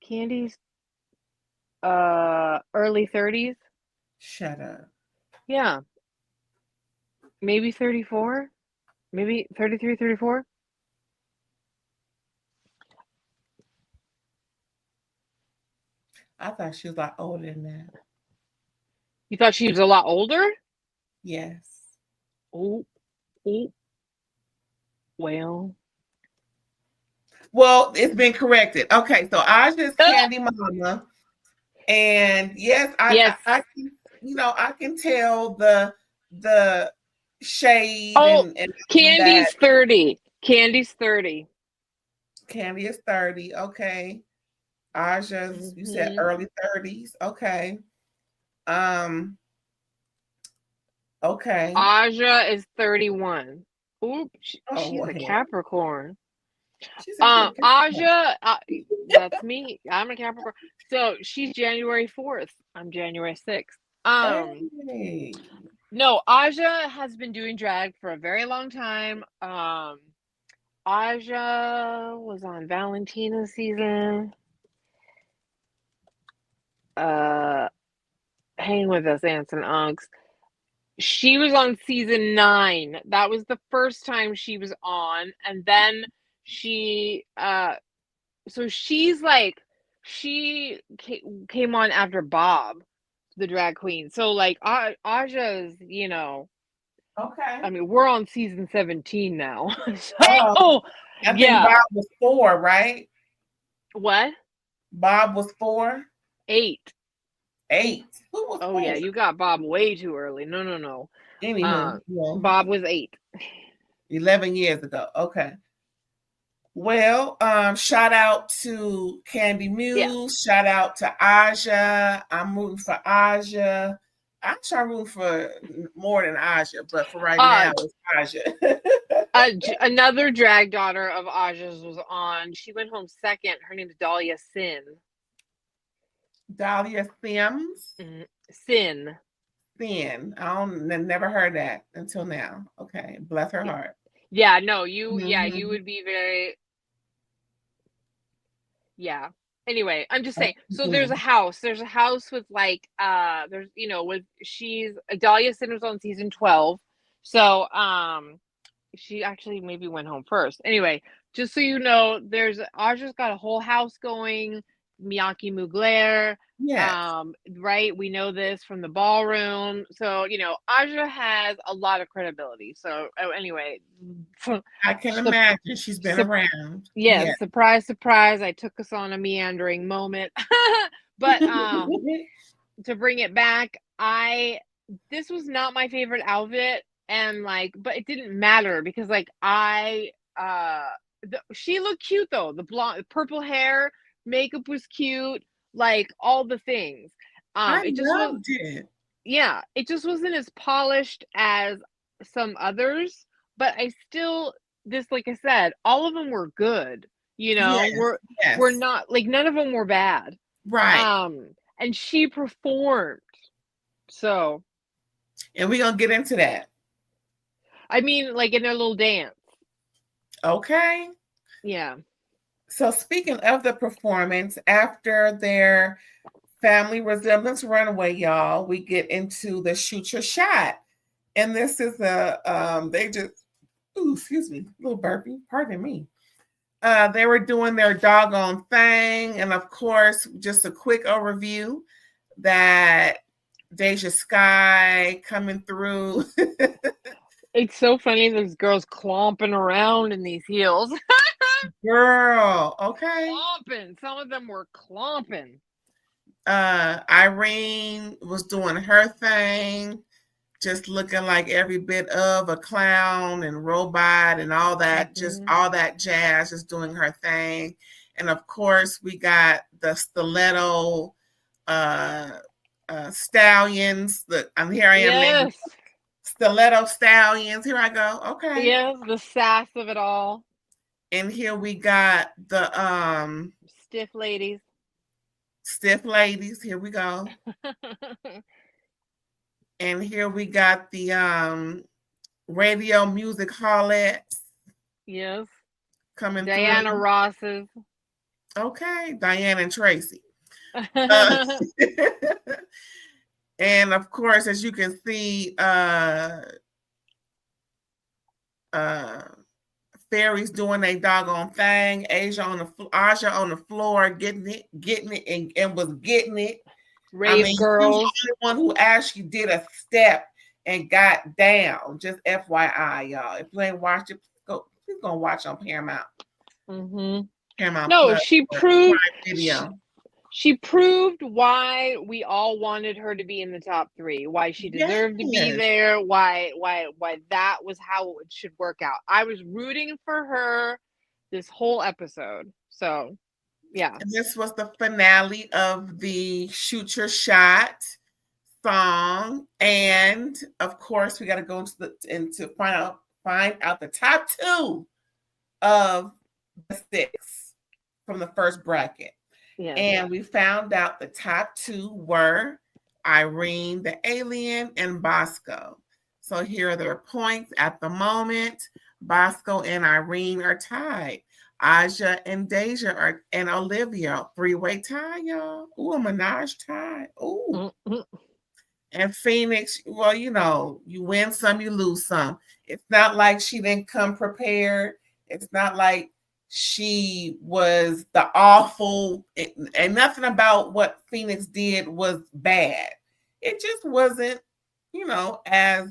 Speaker 3: Candy's early 30s.
Speaker 2: Shut up.
Speaker 3: Yeah. Maybe 34? Maybe 33, 34?
Speaker 2: I thought she was a lot older than that.
Speaker 3: You thought she was a lot older?
Speaker 2: Yes.
Speaker 3: Oh.
Speaker 2: Well, it's been corrected. Okay, so Aja's Candy mama. And yes, I can, I can tell the shade. And
Speaker 3: Candy's 30. Candy's 30.
Speaker 2: Candy is 30. Okay. Aja's, you said early 30s. Okay. Okay.
Speaker 3: Aja is 31. Oops, she's a Capricorn. Aja, that's me. I'm a Capricorn. So she's January 4th. I'm January 6th. No, Aja has been doing drag for a very long time. Aja was on Valentina's season. Hang with us, aunts and uncles. She was on season 9. That was the first time she was on, and then she so she's like, she came on after Bob, the drag queen. So like Aja's,
Speaker 2: okay.
Speaker 3: I mean, we're on season 17 now.
Speaker 2: So, I think Bob was 4, right?
Speaker 3: What?
Speaker 2: Bob was 4?
Speaker 3: 8.
Speaker 2: Who was 4?
Speaker 3: Yeah, you got Bob way too early. No.
Speaker 2: Anywho,
Speaker 3: Bob was 8.
Speaker 2: 11 years ago. Okay. Well, shout out to Candy Muse. Yeah. Shout out to Aja. I'm rooting for Aja. I'm trying to root for more than Aja, but for right now, it's Aja.
Speaker 3: Another drag daughter of Aja's was on. She went home second. Her name is Dahlia Sin.
Speaker 2: Dahlia Sims?
Speaker 3: Sin.
Speaker 2: Sin. Never heard that until now. Okay. Bless her heart.
Speaker 3: Yeah, no, you would be very. Yeah. Anyway, I'm just saying. So there's a house. There's a house with like there's with Dahlia Sin was on season 12. So she actually maybe went home first. Anyway, just so you know, Aja's got a whole house going. Miyake Mugler.
Speaker 2: Yes.
Speaker 3: Right. We know this from the ballroom. So, Aja has a lot of credibility. So anyway.
Speaker 2: I can imagine she's been around.
Speaker 3: Yes. Yeah. Surprise, surprise. I took us on a meandering moment. But to bring it back, this was not my favorite outfit. And but it didn't matter because she looked cute though. The blonde, purple hair, makeup was cute, like all the things.
Speaker 2: I loved it.
Speaker 3: Yeah, it just wasn't as polished as some others, but I still, like I said, all of them were good. We're not none of them were bad.
Speaker 2: Right.
Speaker 3: And she performed. So.
Speaker 2: And we're gonna get into that.
Speaker 3: I mean, in their little dance.
Speaker 2: Okay.
Speaker 3: Yeah.
Speaker 2: So speaking of the performance, after their family resemblance runaway, y'all, we get into the shoot your shot. And this is excuse me, a little burpee, pardon me. They were doing their doggone thing. And of course, just a quick overview that Deja Sky coming through.
Speaker 3: It's so funny, those girls clomping around in these heels.
Speaker 2: Girl, okay.
Speaker 3: Clomping. Some of them were clomping.
Speaker 2: Irene was doing her thing, just looking like every bit of a clown and robot and all that, just all that jazz, just doing her thing. And of course, we got the stiletto stallions. Look, here I am.
Speaker 3: Yes.
Speaker 2: Stiletto stallions. Here I go. Okay.
Speaker 3: Yes, the sass of it all.
Speaker 2: And here we got the
Speaker 3: stiff ladies.
Speaker 2: Stiff ladies. Here we go. And here we got the radio music harlots.
Speaker 3: Yes.
Speaker 2: Coming
Speaker 3: Diana
Speaker 2: through.
Speaker 3: Ross's.
Speaker 2: Okay. Diane and Tracy. And of course, as you can see, Fairy's doing a doggone thing. Aja on the floor, getting it, and was getting it.
Speaker 3: Rave girls.
Speaker 2: She was the one who actually did a step and got down. Just FYI, y'all. If you ain't watched it, please go watch on Paramount. Paramount.
Speaker 3: No,
Speaker 2: Plus,
Speaker 3: she proved.
Speaker 2: Video.
Speaker 3: She proved why we all wanted her to be in the top 3, why she deserved to be there, why that was how it should work out. I was rooting for her this whole episode. So, yeah.
Speaker 2: And this was the finale of the Shoot Your Shot song. And of course, we got to go to find out the top 2 of the 6 from the first bracket.
Speaker 3: Yeah.
Speaker 2: And we found out the top 2 were Irene, the alien, and Bosco. So here are their points at the moment. Bosco and Irene are tied. Aja and Deja and Olivia, 3-way tie, y'all. Ooh, a menage tie. Ooh. And Phoenix, well, you win some, you lose some. It's not like she didn't come prepared. It's not like she was the awful, and nothing about what Phoenix did was bad. It just wasn't, as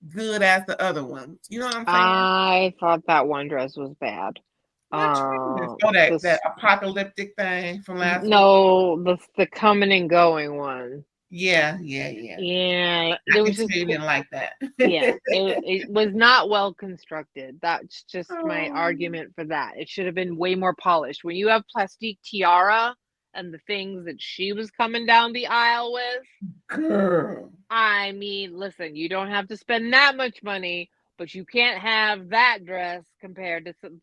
Speaker 2: good as the other ones. You know what I'm saying?
Speaker 3: I thought that one dress was bad.
Speaker 2: That apocalyptic thing from last week.
Speaker 3: No, the coming and going one.
Speaker 2: Yeah.
Speaker 3: There was just
Speaker 2: didn't like that.
Speaker 3: Yeah, it was not well constructed. That's just my argument for that. It should have been way more polished. When you have Plastique Tiara and the things that she was coming down the aisle with,
Speaker 2: girl,
Speaker 3: I mean, listen, you don't have to spend that much money, but you can't have that dress compared to some,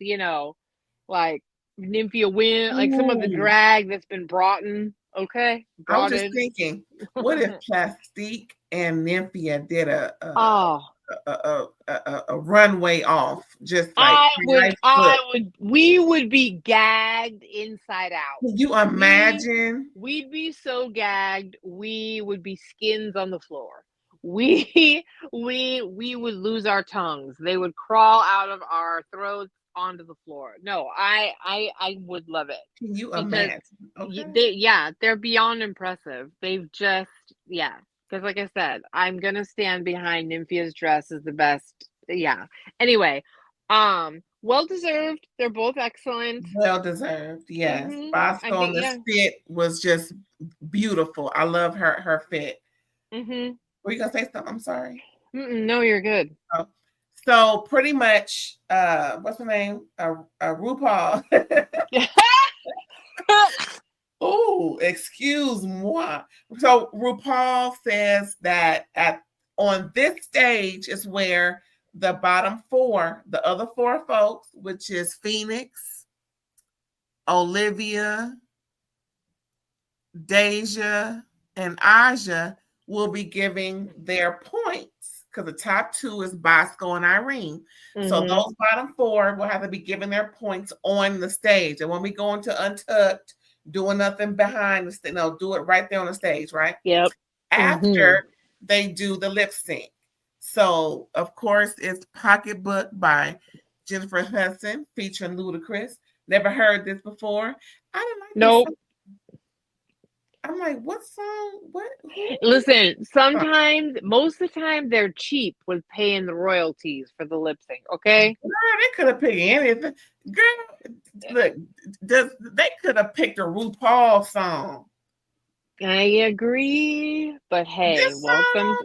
Speaker 3: like Nymphia Wind, like some of the
Speaker 2: Ooh,
Speaker 3: drag that's been brought in. Okay,
Speaker 2: I was
Speaker 3: brought
Speaker 2: just
Speaker 3: in.
Speaker 2: thinking, what if Plastique and Nymphia did
Speaker 3: Oh,
Speaker 2: a runway off, just like high foot?
Speaker 3: we would be gagged inside out.
Speaker 2: Can you imagine?
Speaker 3: We'd be so gagged, we would be skins on the floor. We we would lose our tongues. They would crawl out of our throats onto the floor. No, I would love it
Speaker 2: Can you
Speaker 3: because
Speaker 2: imagine? Okay.
Speaker 3: they're beyond impressive. They've just because like I said, I'm gonna stand behind Nymphia's dress as the best. Yeah. Anyway, well deserved. They're both excellent.
Speaker 2: Well deserved, yes.
Speaker 3: I
Speaker 2: Bosco on
Speaker 3: think
Speaker 2: this fit was just beautiful. I love her fit. Were you gonna say something? I'm sorry.
Speaker 3: No, you're good.
Speaker 2: Oh. So pretty much, what's her name? RuPaul. Oh, excuse moi. So RuPaul says that on this stage is where the bottom four, the other four folks, which is Phoenix, Olivia, Deja, and Aja, will be giving their points because the top two is Bosco and Irene. So those bottom four will have to be giving their points on the stage. And when we go into Untucked, doing nothing behind the stage, no, do it right there on the stage, right?
Speaker 3: Yep.
Speaker 2: After they do the lip sync. So, of course, it's Pocketbook by Jennifer Hudson featuring Ludacris. Never heard this before. I didn't like
Speaker 3: Nope.
Speaker 2: this. I'm like, what song? What?
Speaker 3: Listen, sometimes, most of the time, they're cheap with paying the royalties for the lip sync. Okay.
Speaker 2: Girl, they could have picked anything. Girl, look, they could have picked a RuPaul song.
Speaker 3: I agree, but hey,
Speaker 2: This song,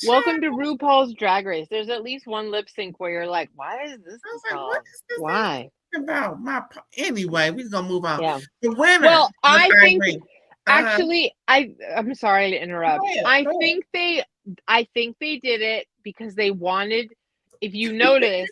Speaker 3: welcome to RuPaul's Drag Race. There's at least one lip sync where you're like, why is this
Speaker 2: I was
Speaker 3: the
Speaker 2: like,
Speaker 3: song?
Speaker 2: what is this
Speaker 3: Why?
Speaker 2: about? Anyway, we're gonna move on.
Speaker 3: Yeah.
Speaker 2: The winner.
Speaker 3: Well, I think
Speaker 2: Irene.
Speaker 3: actually, I'm sorry to interrupt.
Speaker 2: Go ahead.
Speaker 3: I think they did it because they wanted. If you notice,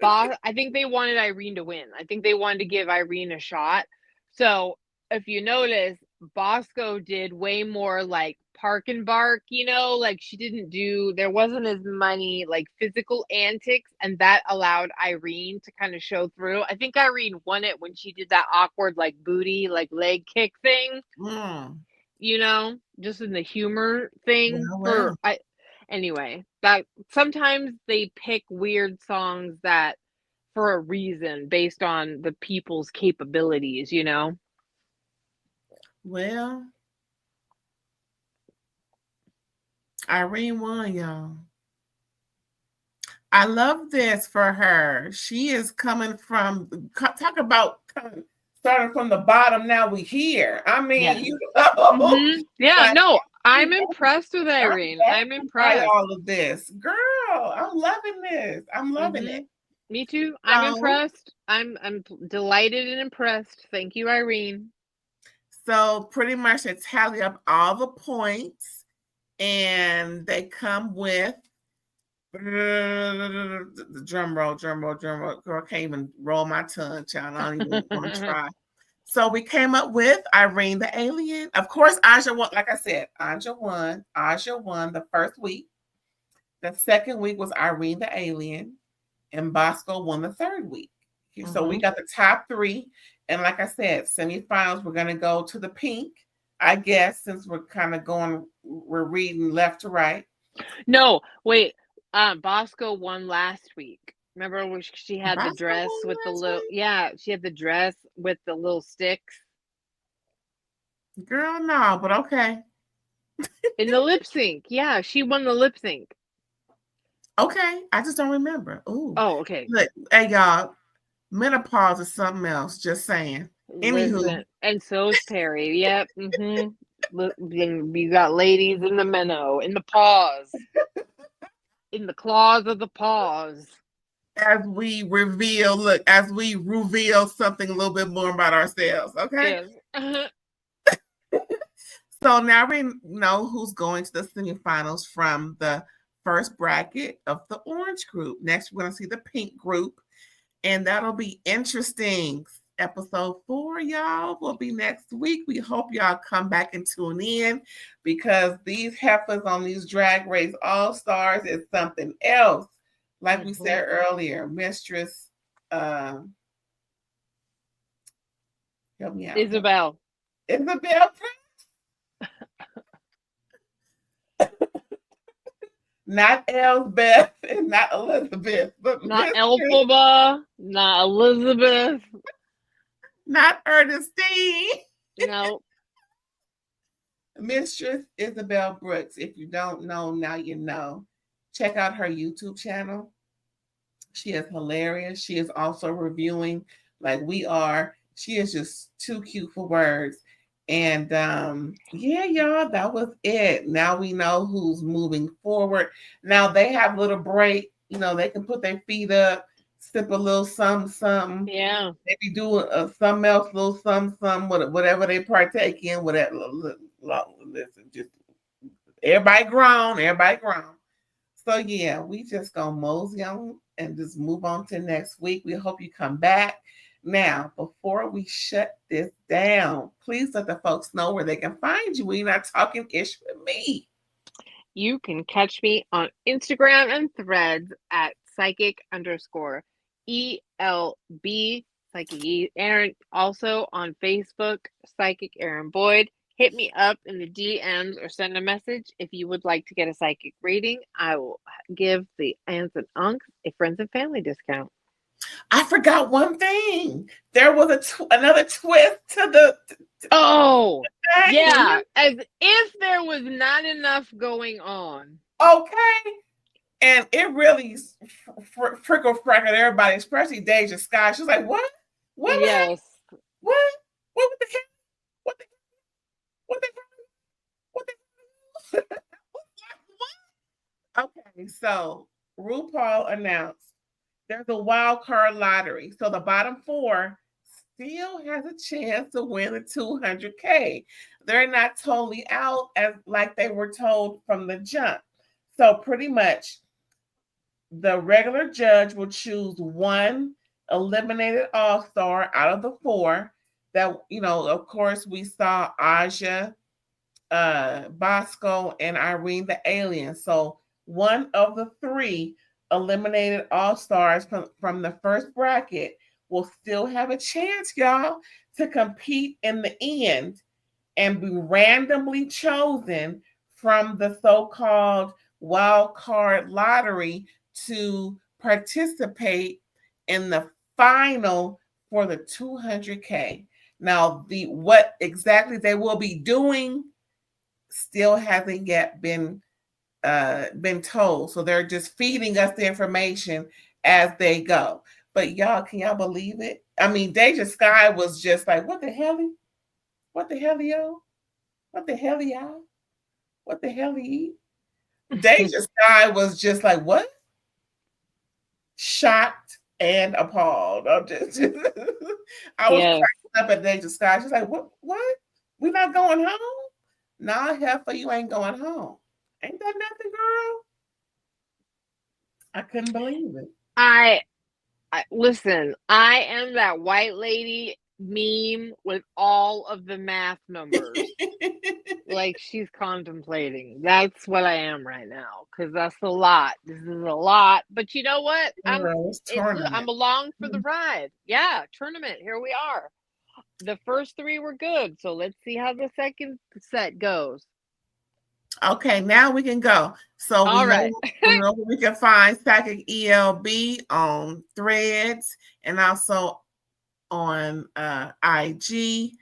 Speaker 3: I think they wanted Irene to win. I think they wanted to give Irene a shot. So if you notice, Bosco did way more like park and bark, like she didn't there wasn't as many like physical antics, and that allowed Irene to kind of show through. I think Irene won it when she did that awkward like booty, like leg kick thing, just in the humor thing anyway, that sometimes they pick weird songs that for a reason based on the people's capabilities,
Speaker 2: Well, Irene won, y'all. I love this for her. She is coming from, talk about starting from the bottom. Now we here. I mean,
Speaker 3: yeah, no, I'm impressed with Irene. I'm impressed.
Speaker 2: All of this, girl. I'm loving this. I'm loving it.
Speaker 3: Me too. I'm impressed. I'm delighted and impressed. Thank you, Irene.
Speaker 2: So pretty much they tally up all the points, and they come with the drum roll. Girl, I can't even roll my tongue, child. I don't even want to try. So we came up with Irene the Alien. Of course, Aja won. Like I said, Aja won the first week. The second week was Irene the Alien, and Bosco won the third week. So we got the top three. And like I said, semifinals, we're going to go to the pink, I guess, since we're kind of we're reading left to right.
Speaker 3: No, wait. Bosco won last week. Remember when she had the dress with the little, she had the dress with the little sticks.
Speaker 2: Girl, no, but okay.
Speaker 3: In the lip sync. Yeah, she won the lip sync.
Speaker 2: Okay, I just don't remember. Ooh.
Speaker 3: Oh, okay.
Speaker 2: Look, hey, y'all, menopause is something else, just saying. Anywho.
Speaker 3: And so is Perry. Yep. We got ladies in the paws. In the claws of the paws.
Speaker 2: As we reveal something a little bit more about ourselves, okay?
Speaker 3: Yes.
Speaker 2: So now we know who's going to the semifinals from the first bracket of the orange group. Next, we're going to see the pink group, and that'll be interesting. Episode 4, y'all, will be next week. We hope y'all come back and tune in, because these heifers on these Drag Race All-Stars is something else. Like we said earlier, Mistress, help me out.
Speaker 3: Isabel.
Speaker 2: Not Elsbeth and not Elizabeth, but
Speaker 3: not Elphaba, not Elizabeth,
Speaker 2: not Ernestine.
Speaker 3: No.
Speaker 2: Mistress Isabel Brooks. If you don't know, now you know. Check out her YouTube channel. She is hilarious. She is also reviewing like we are. She is just too cute for words. And yeah, y'all, that was it. Now we know who's moving forward. Now they have a little break. You know, they can put their feet up, sip a little something.
Speaker 3: Yeah.
Speaker 2: Maybe do something else, little something, whatever they partake in. Whatever. Listen, just everybody grown. So yeah, we just gonna mosey on and just move on to next week. We hope you come back. Now, before we shut this down, please let the folks know where they can find you. We're not talking ish with me.
Speaker 3: You can catch me on Instagram and Threads at psychic_ELB, Psychic Aaron. Also on Facebook, Psychic Aaron Boyd. Hit me up in the DMs or send a message if you would like to get a psychic reading. I will give the aunts and uncles a friends and family discount.
Speaker 2: I forgot one thing. There was another twist to the.
Speaker 3: Yeah, as if there was not enough going on.
Speaker 2: Okay. And it really frickle-frackled everybody, especially Deja Sky. She was like, what? What?
Speaker 3: Yes.
Speaker 2: What? What the heck? What the Okay, so RuPaul announced there's a wild card lottery. So the bottom 4 still has a chance to win the $200K. They're not totally out as like they were told from the jump. So pretty much the regular judge will choose one eliminated all-star out of the 4 that, of course, we saw Aja, Bosco, and Irene the alien. So one of the 3 eliminated all-stars from the first bracket will still have a chance, y'all, to compete in the end and be randomly chosen from the so-called wild card lottery to participate in the final for the $200K. Now, what exactly they will be doing still hasn't yet been told. So they're just feeding us the information as they go. But y'all, can y'all believe it? I mean, Deja Sky was just like, what the hell? What the hell, y'all? What the hell, y'all? What the hell, he? Deja Sky was just like, what? Shocked and appalled. I was cracking up at Deja Sky. She's like, what? We not going home? Nah, heifer, you ain't going home. Ain't that nothing, girl? I couldn't believe it.
Speaker 3: I listen, I am that white lady meme with all of the math numbers. Like she's contemplating. That's what I am right now, because that's a lot. This is a lot. But you know what? I'm along for the ride. Yeah, tournament. Here we are. The first 3 were good, so let's see how the second set goes.
Speaker 2: Okay, now we can go. So we know we can find Psychic ELB on Threads and also on IG.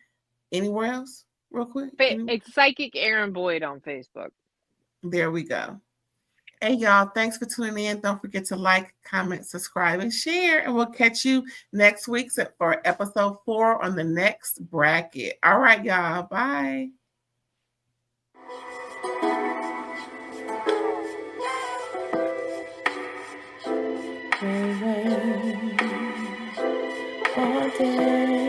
Speaker 2: Anywhere else? Real quick.
Speaker 3: It's Psychic Aaron Boyd on Facebook.
Speaker 2: There we go. Hey, y'all, thanks for tuning in. Don't forget to like, comment, subscribe, and share. And we'll catch you next week for episode 4 on the next bracket. All right, y'all. Bye. All day.